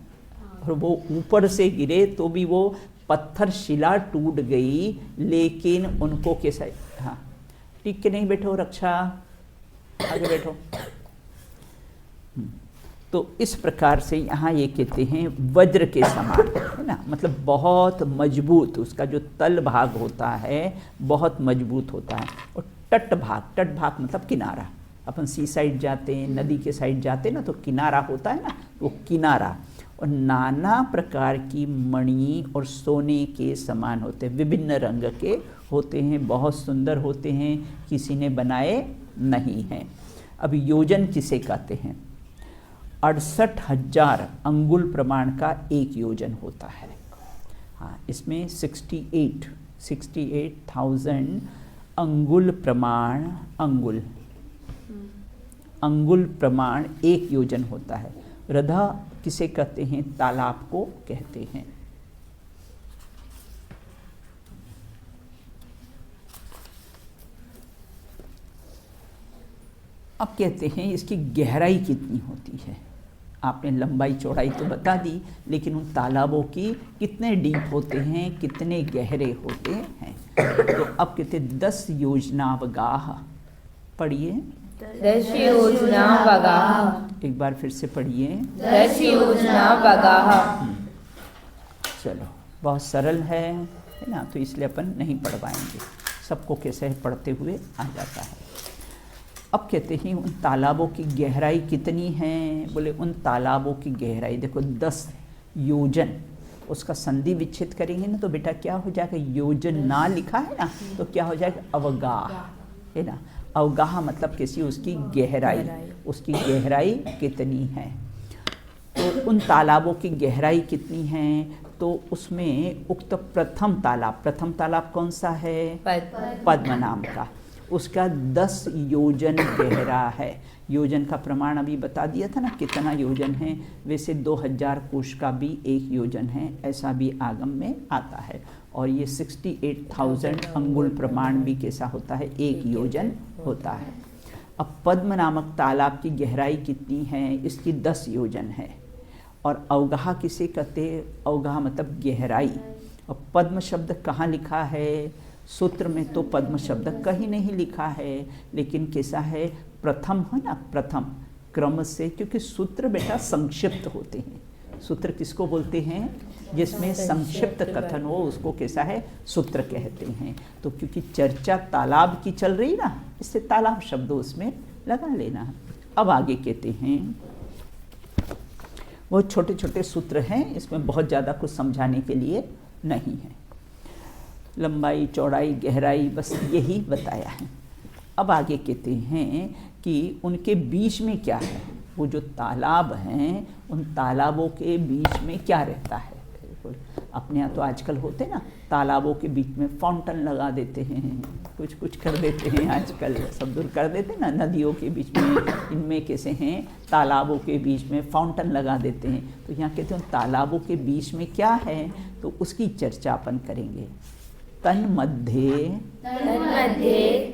[SPEAKER 1] और वो ऊपर से गिरे तो भी वो पत्थर शिला टूट गई, लेकिन उनको कैसा, हाँ ठीक के नहीं बैठो, रक्षा आगे बैठो। तो इस प्रकार से यहाँ ये कहते हैं वज्र के समान है ना, मतलब बहुत मजबूत, उसका जो तल भाग होता है बहुत मजबूत होता है। और तट भाग मतलब किनारा। अपन सी साइड जाते हैं, नदी के साइड जाते हैं ना, तो किनारा होता है ना, वो किनारा। और नाना प्रकार की मणि और सोने के समान होते हैं, विभिन्न रंग के होते हैं, बहुत सुंदर होते हैं, किसी ने बनाए नहीं हैं। अब योजन किसे कहते हैं? 68,000 अंगुल प्रमाण का एक योजन होता है। हाँ, इसमें 68,000 अंगुल प्रमाण, अंगुल प्रमाण एक योजन होता है। रधा किसे कहते हैं? तालाब को कहते हैं। अब कहते हैं इसकी गहराई कितनी होती है। आपने लंबाई चौड़ाई तो बता दी, लेकिन उन तालाबों की कितने डीप होते हैं, कितने गहरे होते हैं। तो अब कहते 10 योजनावगाह। पढ़िए
[SPEAKER 7] 10 योजनावगाह।
[SPEAKER 1] एक बार फिर से पढ़िए
[SPEAKER 7] 10 योजनावगाह।
[SPEAKER 1] चलो, बहुत सरल है ना, तो इसलिए अपन नहीं पढ़ पाएंगे, सबको कैसे पढ़ते हुए आ जाता है। अब कहते हैं उन तालाबों की गहराई कितनी है? बोले उन तालाबों की गहराई देखो 10 योजन। उसका संधि विच्छेद करेंगे ना तो बेटा क्या हो जाएगा? योजन ना लिखा है ना, तो क्या हो जाएगा? अवगाह है ना। अवगाह मतलब कैसी? उसकी गहराई, उसकी गहराई कितनी है। तो उन तालाबों की गहराई कितनी है? तो उसमें उक्त प्रथम तालाब कौन सा है? पद्म नाम का, उसका 10 योजन गहरा है। योजन का प्रमाण अभी बता दिया था ना कितना योजन है। वैसे 2000 कोश का भी एक योजन है, ऐसा भी आगम में आता है। और ये 68,000 अंगुल प्रमाण भी कैसा होता है? एक योजन होता है। अब पद्म नामक तालाब की गहराई कितनी है? इसकी 10 योजन है। और अवगाह किसे कहते? अवगाह मतलब गहराई। और पद्म शब्द कहाँ लिखा है? सूत्र में तो पद्म शब्द कहीं नहीं लिखा है, लेकिन कैसा है, प्रथम है ना, प्रथम क्रम से, क्योंकि सूत्र बेटा संक्षिप्त होते हैं। सूत्र किसको बोलते हैं? जिसमें संक्षिप्त कथन हो उसको कैसा है, सूत्र कहते हैं। तो क्योंकि चर्चा तालाब की चल रही ना, इससे तालाब शब्द उसमें लगा लेना। अब आगे कहते हैं, वो छोटे छोटे सूत्र हैं, इसमें बहुत ज़्यादा कुछ समझाने के लिए नहीं है। लंबाई, चौड़ाई, गहराई, बस यही बताया है। अब आगे कहते हैं कि उनके बीच में क्या है, वो जो तालाब हैं उन तालाबों के बीच में क्या रहता है। अपने यहाँ तो आजकल होते ना, तालाबों के बीच में फाउंटेन लगा देते हैं, कुछ कुछ कर देते हैं, आजकल सब दूर कर देते हैं ना, नदियों के बीच में, इनमें कैसे हैं, तालाबों के बीच में फाउंटेन लगा देते हैं। तो यहाँ कहते हैं तालाबों के बीच में क्या है, तो उसकी चर्चा अपन करेंगे। तन्मध्ये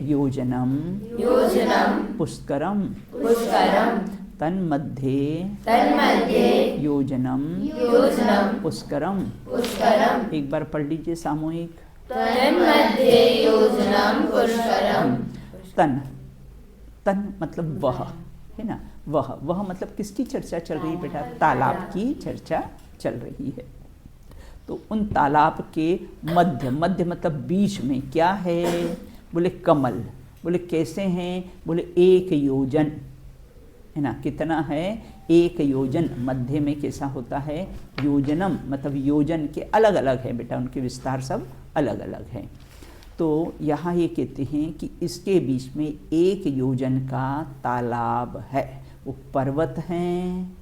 [SPEAKER 1] योजनम पुष्करम तन्मध्ये योजनम पुष्करम। एक बार पढ़ लीजिए सामूहिक।
[SPEAKER 7] तन्मध्ये योजनम पुष्करम।
[SPEAKER 1] तन मतलब वह है ना, वह मतलब किसकी चर्चा चल रही है बेटा? तालाब की चर्चा चल रही है। तो उन तालाब के मध्य मतलब बीच में क्या है? बोले कमल। बोले कैसे हैं? बोले 1 योजन है ना। कितना है? 1 योजन। मध्य में कैसा होता है? योजनम मतलब योजन के अलग अलग है बेटा, उनके विस्तार सब अलग अलग हैं। तो यहाँ ये कहते हैं कि इसके बीच में 1 योजन का तालाब है। वो पर्वत हैं।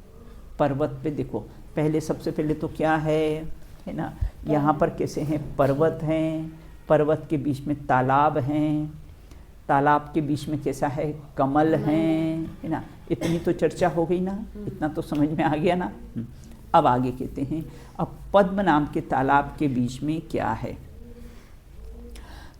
[SPEAKER 1] पर्वत पे देखो, पहले सबसे पहले तो क्या है ना, यहाँ पर कैसे हैं? पर्वत हैं। पर्वत के बीच में तालाब हैं। तालाब के बीच में कैसा है? कमल हैं, है ना। इतनी तो चर्चा हो गई ना, इतना तो समझ में आ गया ना। अब आगे कहते हैं, अब पद्म नाम के तालाब के बीच में क्या है?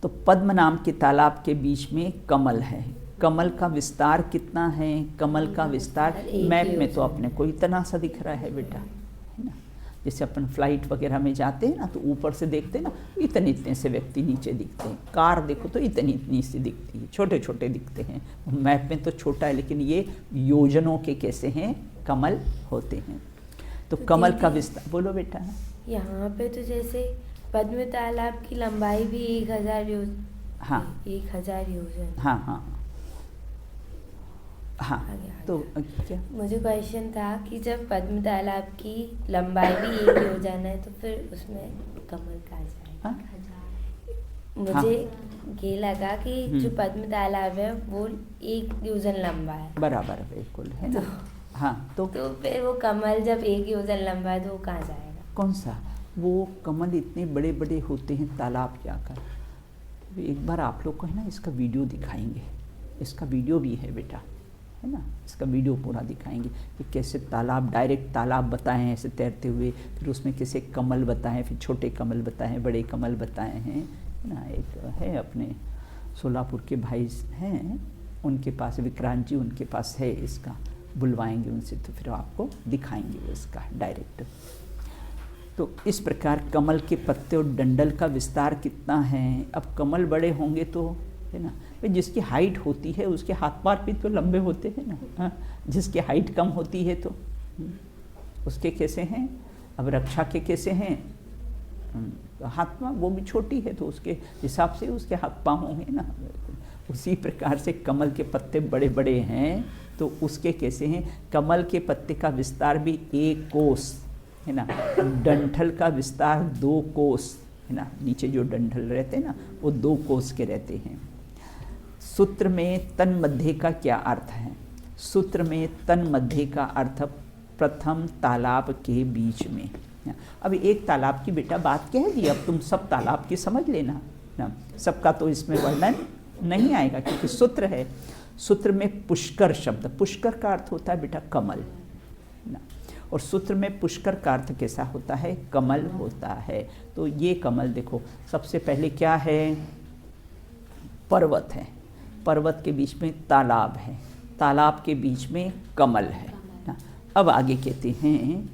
[SPEAKER 1] तो पद्म नाम के तालाब के बीच में कमल है। कमल का विस्तार कितना है? कमल का विस्तार मैप में तो अपने को इतना सा दिख रहा है बेटा, है ना। जैसे अपन फ्लाइट वगैरह में जाते हैं ना, तो ऊपर से देखते हैं ना, इतने इतने से व्यक्ति नीचे दिखते हैं। कार देखो तो इतनी इतनी सी दिखती है, छोटे छोटे दिखते हैं। मैप में तो छोटा है, लेकिन ये योजनों के कैसे हैं? कमल होते हैं। तो कमल का विस्तार, बोलो बेटा।
[SPEAKER 9] यहाँ पे तो जैसे पद्म तालाब की लंबाई भी 1000 योजन।
[SPEAKER 1] हाँ,
[SPEAKER 9] 1000 योजन।
[SPEAKER 1] हाँ हाँ हाँ। तो क्या
[SPEAKER 9] मुझे क्वेश्चन था कि जब पद्म तालाब की लंबाई भी 1 योजन है, तो फिर उसमें कमल कहाँ जाएगा? मुझे ये लगा कि जो पद्म तालाब है वो 1 योजन लंबा है।
[SPEAKER 1] बराबर, बिल्कुल है ना। हाँ, तो
[SPEAKER 9] फिर वो कमल जब 1 योजन लंबा है तो वो कहाँ जाएगा?
[SPEAKER 1] कौन सा? वो कमल इतने बड़े बड़े होते हैं तालाब जाकर। एक बार आप लोग को है ना इसका वीडियो दिखाएंगे। इसका वीडियो भी है बेटा, है ना। इसका वीडियो पूरा दिखाएंगे कि कैसे तालाब, डायरेक्ट तालाब बताए हैं ऐसे तैरते हुए, फिर उसमें कैसे कमल बताएं, फिर छोटे कमल बताए हैं, बड़े कमल बताए हैं, है ना। एक है अपने सोलापुर के भाई हैं, उनके पास विक्रांत जी, उनके पास है। इसका बुलवाएंगे उनसे तो फिर आपको दिखाएंगे इसका डायरेक्ट। तो इस प्रकार कमल के पत्ते और डंडल का विस्तार कितना है? अब कमल बड़े होंगे तो, है ना, जिसकी हाइट होती है उसके हाथ पार भी तो लंबे होते हैं ना। हाँ, जिसकी हाइट कम होती है तो उसके कैसे हैं? अब रक्षा के कैसे हैं? हाथ पाँव, वो भी छोटी है तो उसके हिसाब से उसके हाथ पाँव होंगे ना। उसी प्रकार से कमल के पत्ते बड़े बड़े हैं तो उसके कैसे हैं? कमल के पत्ते का विस्तार भी 1 कोस है ना। डंठल का विस्तार 2 कोस है ना। नीचे जो डंठल रहते हैं ना वो 2 कोस के रहते हैं। सूत्र में तन मध्य का क्या अर्थ है? सूत्र में तन मध्य का अर्थ प्रथम तालाब के बीच में। अब एक तालाब की बेटा बात कह दी, अब तुम सब तालाब की समझ लेना ना। सबका तो इसमें वर्णन नहीं आएगा क्योंकि सूत्र है। सूत्र में पुष्कर शब्द, पुष्कर का अर्थ होता है बेटा कमल ना। और सूत्र में पुष्कर का अर्थ कैसा होता है? कमल होता है। तो ये कमल देखो, सबसे पहले क्या है? पर्वत है। पर्वत के बीच में तालाब है। तालाब के बीच में कमल है ना। अब आगे कहते हैं,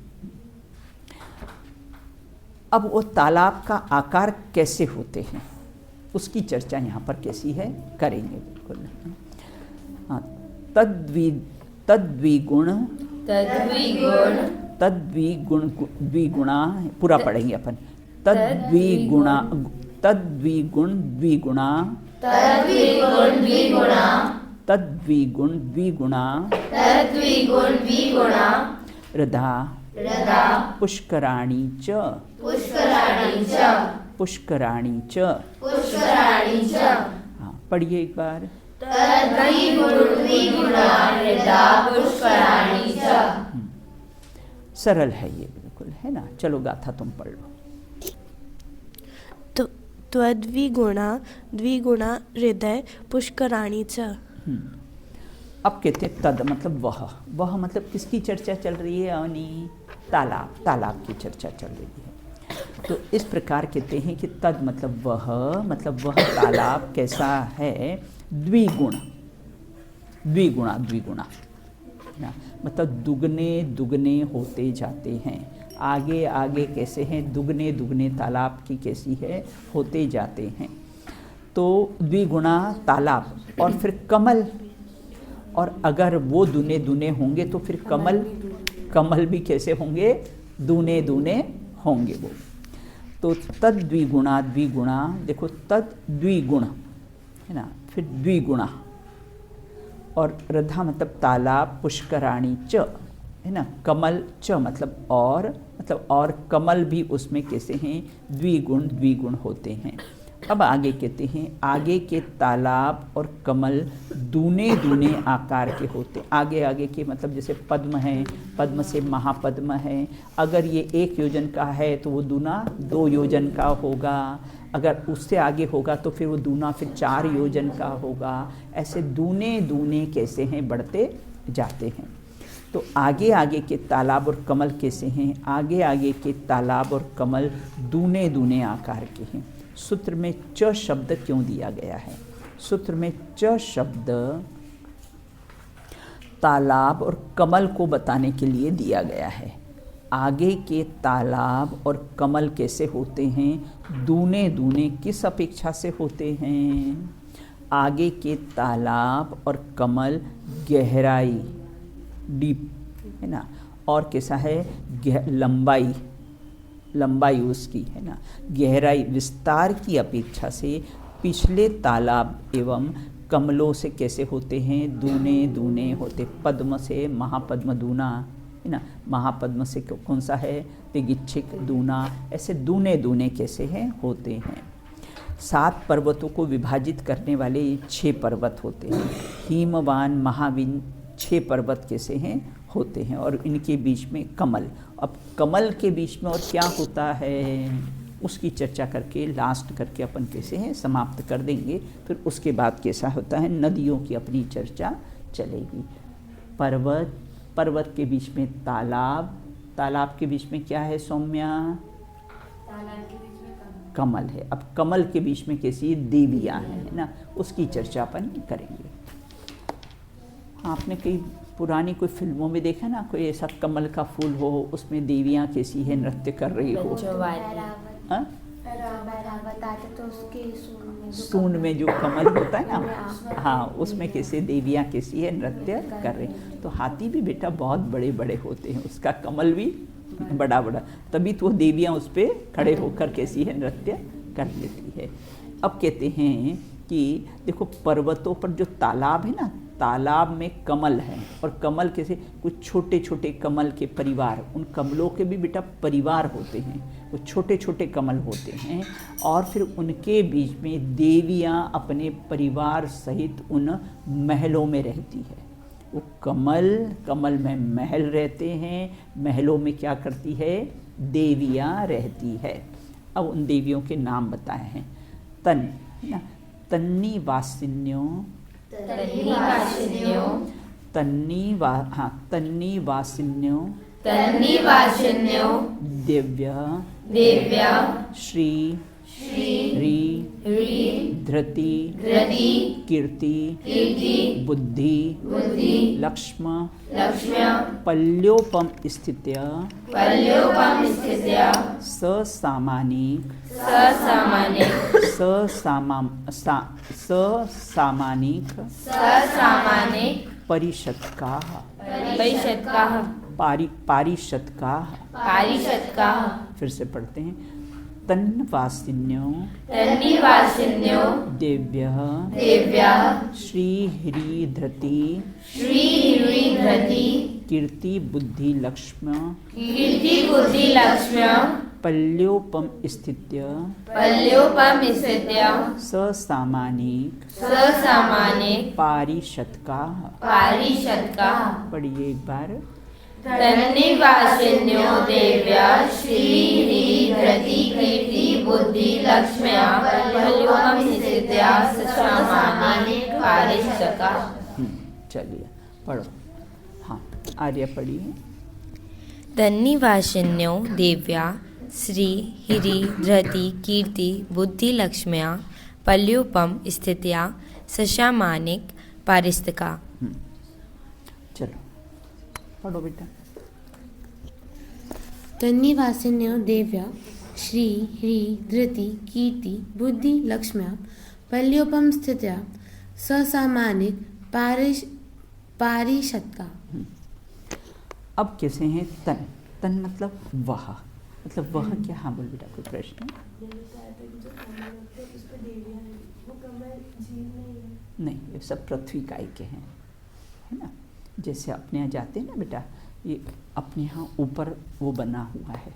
[SPEAKER 1] अब वो तालाब का आकार कैसे होते हैं? उसकी चर्चा यहाँ पर कैसी है करेंगे बिल्कुल। हाँ, द्विगुणा पूरा पढ़ेंगे अपन। तद्विगुण द्विगुणा रधा पुष्कराणी च हाँ, पढ़िए एक बार। सरल है ये बिल्कुल, है ना। चलो गाथा तुम पढ़ लो।
[SPEAKER 11] द्विगुणा हृदय पुष्कराणी च।
[SPEAKER 1] अब कहते हैं तद मतलब वह मतलब किसकी चर्चा चल रही है अवनी? तालाब की चर्चा चल रही है। तो इस प्रकार कहते हैं कि तद मतलब वह तालाब कैसा है? द्विगुणा मतलब दुगने होते जाते हैं। आगे कैसे हैं? दुगने तालाब की कैसी है? होते जाते हैं। तो द्विगुणा तालाब और फिर कमल, और अगर वो दुने होंगे तो फिर कमल भी कैसे होंगे? दूने होंगे वो। तो तद द्विगुणा देखो, तद द्विगुण है ना, फिर द्विगुणा और रधा मतलब तालाब, पुष्कराणी च है ना, कमल च मतलब और कमल भी उसमें कैसे हैं? द्विगुण होते हैं। अब आगे कहते हैं आगे के तालाब और कमल दूने आकार के होते। आगे के मतलब जैसे पद्म है, पद्म से महापद्म है। अगर ये 1 योजन का है तो वो दूना 2 योजन का होगा। अगर उससे आगे होगा तो फिर वो दूना फिर 4 योजन का होगा। ऐसे दूने कैसे हैं? बढ़ते जाते हैं। तो आगे के तालाब और कमल कैसे हैं? आगे के तालाब और कमल दूने आकार के हैं। सूत्र में च शब्द क्यों दिया गया है? सूत्र में च शब्द तालाब और कमल को बताने के लिए दिया गया है। आगे के तालाब और कमल कैसे होते हैं? दूने किस अपेक्षा से होते हैं? आगे के तालाब और कमल गहराई डीप है ना, और कैसा है? लंबाई उसकी है ना, गहराई विस्तार की अपेक्षा से पिछले तालाब एवं कमलों से कैसे होते हैं? दूने होते। पद्म से महापद्म दूना है ना, महापद्म से कौन सा है? पिगिच्छिक दूना। ऐसे दूने कैसे हैं? होते हैं। 7 पर्वतों को विभाजित करने वाले 6 पर्वत होते हैं। हिमवान, महाविन 6 पर्वत कैसे हैं? होते हैं। और इनके बीच में कमल। अब कमल के बीच में और क्या होता है उसकी चर्चा करके लास्ट करके अपन कैसे हैं समाप्त कर देंगे। फिर उसके बाद कैसा होता है? नदियों की अपनी चर्चा चलेगी। पर्वत के बीच में तालाब के बीच में क्या है सौम्या? तालाब के बीच में कमल है। अब कमल के बीच में कैसी देवियाँ हैं है ना, उसकी चर्चा अपन करेंगे। आपने कई पुरानी कोई फिल्मों में देखा ना, कोई ऐसा कमल का फूल हो, उसमें देवियाँ कैसी है नृत्य कर रही हो। सून में जो कमल होता है ना, हाँ, उसमें कैसे देवियाँ कैसी है नृत्य कर रही। तो हाथी भी बेटा बहुत बड़े होते हैं, उसका कमल भी बड़ा, तभी तो देवियाँ उस पर खड़े होकर कैसी है नृत्य कर लेती है। अब कहते हैं कि देखो पर्वतों पर जो तालाब है ना, तालाब में कमल है, और कमल कैसे कुछ छोटे कमल के परिवार, उन कमलों के भी बेटा परिवार होते हैं, वो छोटे कमल होते हैं। और फिर उनके बीच में देवियाँ अपने परिवार सहित उन महलों में रहती है। वो कमल में महल रहते हैं, महलों में क्या करती है? देवियाँ रहती है। अब उन देवियों के नाम बताए हैं। तन्नी वासिन्यो, दिव्या, श्री, री, धृति कीर्ति बुद्धि लक्ष्म पल्योपम स्थित्या ससामानिक परिषत्काः पारिषत्काः। फिर से पढ़ते हैं। तन्वासिन्यो देव्यः श्रीह्रीधृति कीर्ति बुद्धि लक्ष्म पल्योपम स्थित्य ससामानिक पारिषत्काः। पढ़िए एक बार।
[SPEAKER 7] तन्निवासिन्यो देव्या श्रीह्रीधृति कीर्ति बुद्धि लक्ष्म्या पल्योपम स्थित्या ससामानिक पारिषत्काः।
[SPEAKER 1] चलिए पढ़ो। हाँ, आर्य पढ़िए।
[SPEAKER 2] तन्निवासिन्यो देव्या श्री हिरी धृति कीर्ति बुद्धि लक्ष्म्या पल्योपम स्थित्या ससामानिक पारिषत्काः।
[SPEAKER 1] चलो पढ़ो बेटा।
[SPEAKER 5] तन्निवासिन्यो देव्या श्री ह्री धृति कीर्ति बुद्धि लक्ष्म्या पल्योपम स्थित्या ससामानिक पारिषत्काः।
[SPEAKER 1] अब कैसे हैं तन? तन मतलब वह, मतलब वह क्या? हाँ बोल बेटा, कोई प्रश्न? नहीं, ये सब पृथ्वी काय के हैं, है ना। जैसे अपने यहाँ जाते हैं ना बेटा, ये अपने यहाँ ऊपर वो बना हुआ है,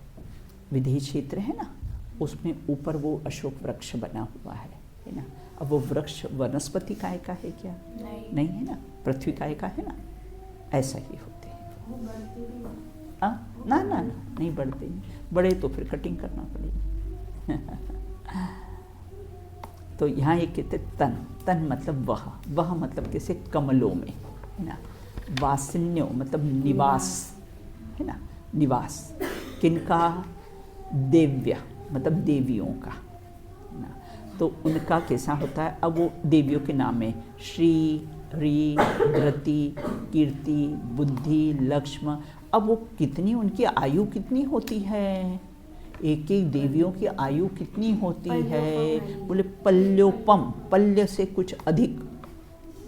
[SPEAKER 1] विदेही क्षेत्र है ना, उसमें ऊपर वो अशोक वृक्ष बना हुआ है ना। अब वो वृक्ष वनस्पति काय का है क्या? नहीं है ना, पृथ्वी काय का है ना। ऐसा ही होते हैं। ना ना ना नहीं बढ़ते, बड़े तो फिर कटिंग करना पड़ेगा। तो यहाँ ये कहते तन। तन मतलब वह मतलब कैसे? कमलों में, है ना। वासिन्यो मतलब निवास, है ना, निवास। किनका? देव्य मतलब देवियों का, है ना। तो उनका कैसा होता है? अब वो देवियों के नाम में श्री ह्री धृति कीर्ति बुद्धि लक्ष्म। अब वो कितनी, उनकी आयु कितनी होती है? एक एक देवियों की आयु कितनी होती है? बोले पल्योपम, पल्य से कुछ अधिक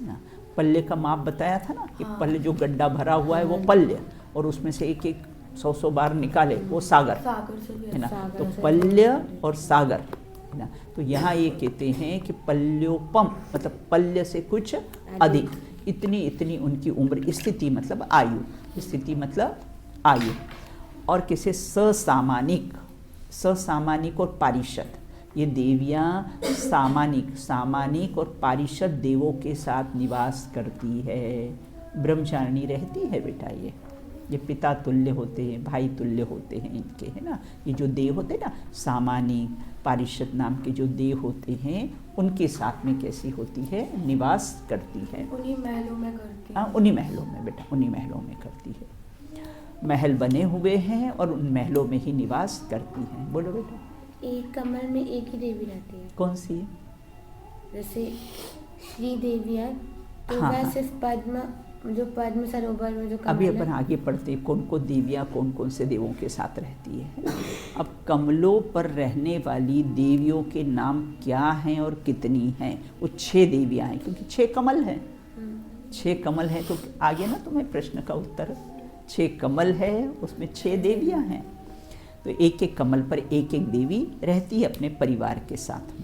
[SPEAKER 1] ना। पल्य का माप बताया था ना कि पल्य जो गड्ढा भरा हुआ है वो पल्य, और उसमें से एक एक 100 बार निकाले वो सागर है ना। तो पल्य और सागर है ना। तो यहाँ ये कहते हैं कि पल्योपम मतलब पल्य से कुछ अधिक, इतनी इतनी उनकी उम्र। स्थिति मतलब आयु, स्थिति मतलब आयु। और किसे? ससामानिक, ससामानिक और पारिषद। ये देवियाँ सामानिक और पारिषद देवों के साथ निवास करती है। ब्रह्मचारिणी रहती है बेटा। ये पिता तुल्य होते हैं, भाई तुल्य होते हैं इनके, है ना। ये जो देव होते हैं ना, सामानिक पारिषद नाम के जो देव होते हैं, उनके साथ में कैसी होती है? निवास करती है।
[SPEAKER 3] उन्हीं महलों में करती है।
[SPEAKER 1] हाँ, उन्हीं महलों में बेटा, उन्हीं महलों में करती है। महल बने हुए हैं और उन महलों में ही निवास करती हैं। बोलो बेटा।
[SPEAKER 5] एक कमल में एक ही देवी रहती है।
[SPEAKER 1] कौन सी है?
[SPEAKER 5] जैसे श्री देवी है तो
[SPEAKER 1] हाँ,
[SPEAKER 5] वह सिर्फ पद्म, जो पद्म सरोवर में जो कमल
[SPEAKER 1] अभी
[SPEAKER 5] है।
[SPEAKER 1] अपन आगे पढ़ते हैं कौन कौन देवियाँ कौन कौन से देवों के साथ रहती है। अब कमलों पर रहने वाली देवियों के नाम क्या हैं और कितनी हैं? वो 6 देवियाँ हैं, क्योंकि 6 कमल हैं। 6 कमल हैं तो आ गया ना तुम्हें प्रश्न का उत्तर। 6 कमल है, उसमें 6 देवियाँ हैं। तो एक एक कमल पर एक एक देवी रहती है अपने परिवार के साथ में।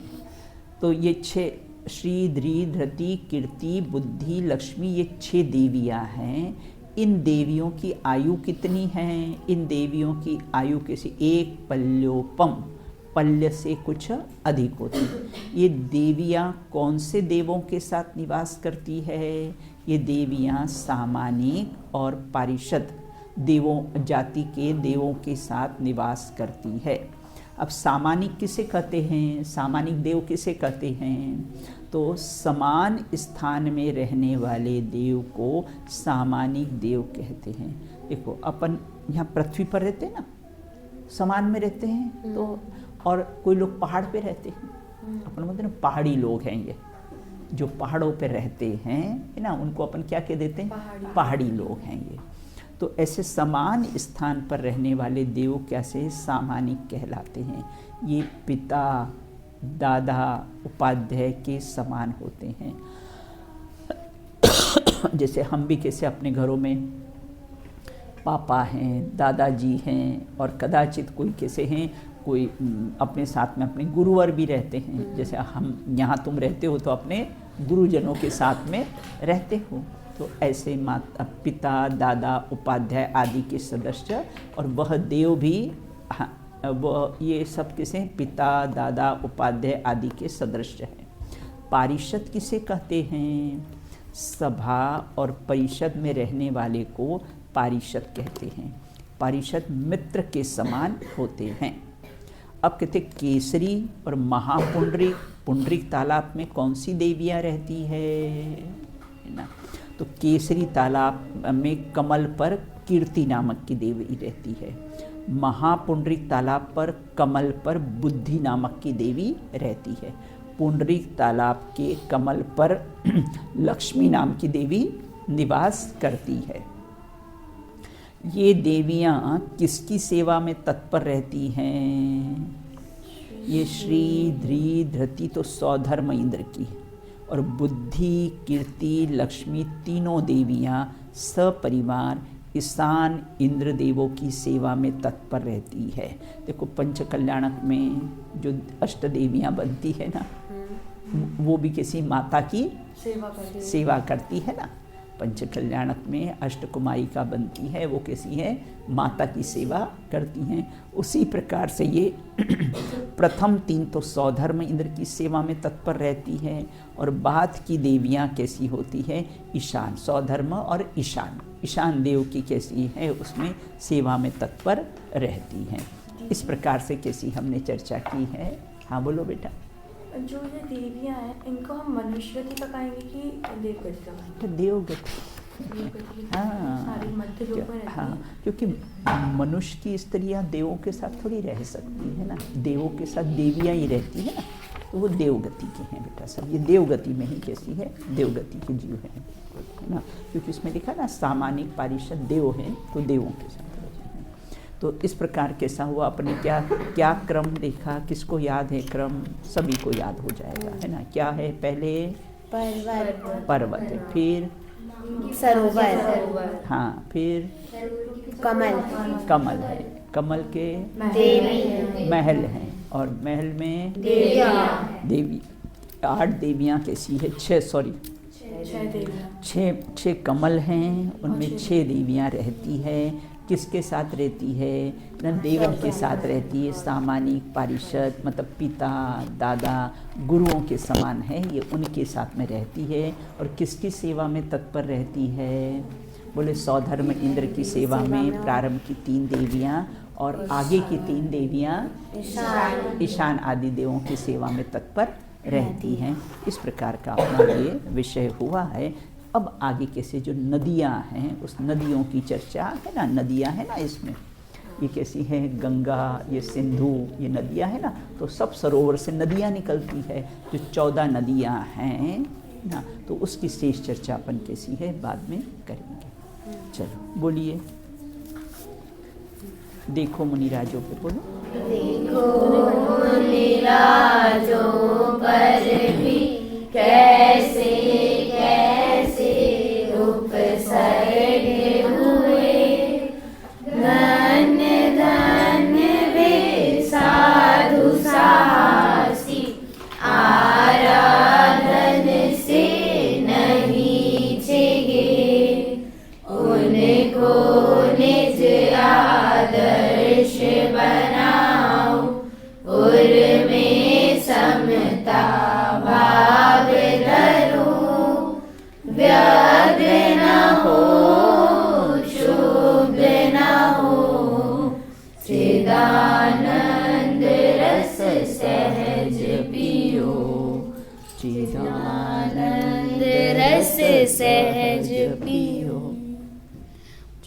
[SPEAKER 1] तो ये 6 श्री ध्री धृति कीर्ति बुद्धि लक्ष्मी, ये 6 देवियाँ हैं। इन देवियों की आयु कितनी है? इन देवियों की आयु कैसी? एक पल्योपम, पल्य से कुछ अधिक होती है। ये देवियाँ कौन से देवों के साथ निवास करती है? ये देवियाँ सामानिक और पारिषद देवों जाति के देवों के साथ निवास करती है। अब सामानिक किसे कहते हैं? सामानिक देव किसे कहते हैं? तो समान स्थान में रहने वाले देव को सामानिक देव कहते हैं। देखो अपन यहाँ पृथ्वी पर रहते हैं ना, समान में रहते हैं, तो और कोई लोग पहाड़ पे रहते हैं, अपन बोलते हैं ना पहाड़ी लोग हैं ये, जो पहाड़ों पे रहते हैं है ना, उनको अपन क्या कह देते हैं, पहाड़ी लोग हैं ये। तो ऐसे समान स्थान पर रहने वाले देव कैसे सामानिक कहलाते हैं। ये पिता दादा उपाध्याय के समान होते हैं। जैसे हम भी कैसे अपने घरों में पापा हैं, दादाजी हैं, और कदाचित कोई कैसे हैं, कोई अपने साथ में अपने गुरुवर भी रहते हैं। जैसे हम यहाँ तुम रहते हो तो अपने गुरुजनों के साथ में रहते हो। तो ऐसे माता पिता दादा उपाध्याय आदि के सदस्य, और वह देव भी वह ये सब किसे पिता दादा उपाध्याय आदि के सदस्य हैं। पारिषद किसे कहते हैं, सभा और परिषद में रहने वाले को पारिषद कहते हैं। पारिषद मित्र के समान होते हैं। अब कहते केसरी और महापुंडरिक, पुंडरिक तालाब में कौन सी देवियाँ रहती है ना, तो केसरी तालाब में कमल पर कीर्ति नामक की देवी रहती है। महापुंडरिक तालाब पर कमल पर बुद्धि नामक की देवी रहती है। पुंडरिक तालाब के कमल पर लक्ष्मी नाम की देवी निवास करती है। ये देवियाँ किसकी सेवा में तत्पर रहती हैं, ये श्री ध्री धृति तो सौधर्म इंद्र की, और बुद्धि कीर्ति लक्ष्मी तीनों देवियाँ सपरिवार ईशान इंद्र देवों की सेवा में तत्पर रहती है। देखो पंचकल्याणक में जो अष्ट देवियाँ बनती है ना, वो भी किसी माता की सेवा करती है ना। पंचकल्याणक में अष्टकुमारिका बनती है, वो कैसी है, माता की सेवा करती हैं। उसी प्रकार से ये प्रथम तीन तो सौधर्म इंद्र की सेवा में तत्पर रहती है, और बाद की देवियाँ कैसी होती है, ईशान, सौधर्म और ईशान, ईशान देव की कैसी है, उसमें सेवा में तत्पर रहती हैं। इस प्रकार से कैसी हमने चर्चा की है। हाँ बोलो बेटा।
[SPEAKER 3] जो ये देवियाँ हैं, इनको हम मनुष्यगति पकाएंगे कि देवगति?
[SPEAKER 1] देवगति। हाँ, क्योंकि मनुष्य की स्त्रियाँ देवों के साथ थोड़ी रह सकती है ना, देवों के साथ देवियाँ ही रहती है ना, तो वो देवगति के हैं बेटा सब। ये देवगति में ही कैसी है, देवगति के जीव हैं, है ना, क्योंकि इसमें लिखा ना सामानिक पारिषद देव हैं, तो देवों के साथ। तो इस प्रकार कैसा हुआ, अपने क्या क्या क्रम देखा, किसको याद है क्रम, सभी को याद हो जाएगा, है ना। क्या है, पहले पर्वत है, फिर
[SPEAKER 6] सरोवर,
[SPEAKER 1] हाँ, फिर कमल है, कमल के महल हैं, और महल में देवी 8 देवियाँ कैसी है, 6 कमल हैं, उनमें 6 देवियाँ रहती है। किसके साथ रहती है ना, देवों के साथ रहती है। सामानिक पारिषद मतलब पिता दादा गुरुओं के समान है, ये उनके साथ में रहती है। और किसकी सेवा में तत्पर रहती है, बोले सौधर्म इंद्र की सेवा में प्रारंभ की 3 देवियाँ, और आगे की 3 देवियाँ ईशान आदि देवों की सेवा में तत्पर रहती हैं। इस प्रकार का अपना ये विषय हुआ है। अब आगे कैसे जो नदियाँ हैं, उस नदियों की चर्चा है ना। नदियाँ हैं ना, इसमें ये कैसी है, गंगा, ये सिंधु, ये नदियाँ हैं ना, तो सब सरोवर से नदियाँ निकलती है। जो 14 नदियाँ हैं ना, तो उसकी शेष चर्चा अपन कैसी है बाद में करेंगे। चलो बोलिए, देखो मुनिराजों पे बोलो।
[SPEAKER 7] देखो मुनिराजों पर भी कैसे कैसे उपसर्ग हुए, धन्य धन्य वे साधु साहसी, आराधन से नहीं छिगे, उनको निज आदर्श बनाओ, उनमें समता भाव धरो, व्याध न हो शुभ न हो, चिदानंद रस सहज पियो, चिदानंद रस सहज पियो।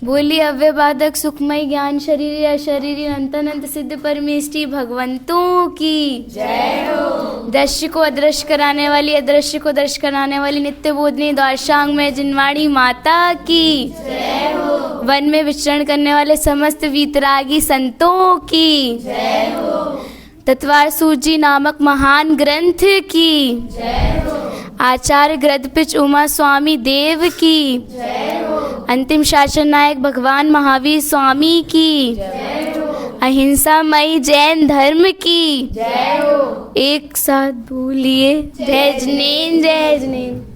[SPEAKER 7] बोली अव्यबाधक सुखमय ज्ञान शरीर अशरीरी अनंत अनंत सिद्ध परमेष्टि भगवंतों की जय हो। दृश्य को अदृश्य कराने वाली, अदृश्य को दृश्य कराने वाली, नित्य बोधनी द्वारशांग में जिनवाणी माता की जय हो। वन में विचरण करने वाले समस्त वीतरागी संतों की जय हो। तत्वार सूजी नामक महान ग्रंथ की जय हो। आचार्य ग्रदपिच उमा स्वामी देव की जय हो। अंतिम शासन नायक भगवान महावीर स्वामी की जय हो। अहिंसामयी जैन धर्म की जय हो। एक साथ बोलिए जय जिनेन्द्र जय जिनेन्द्र।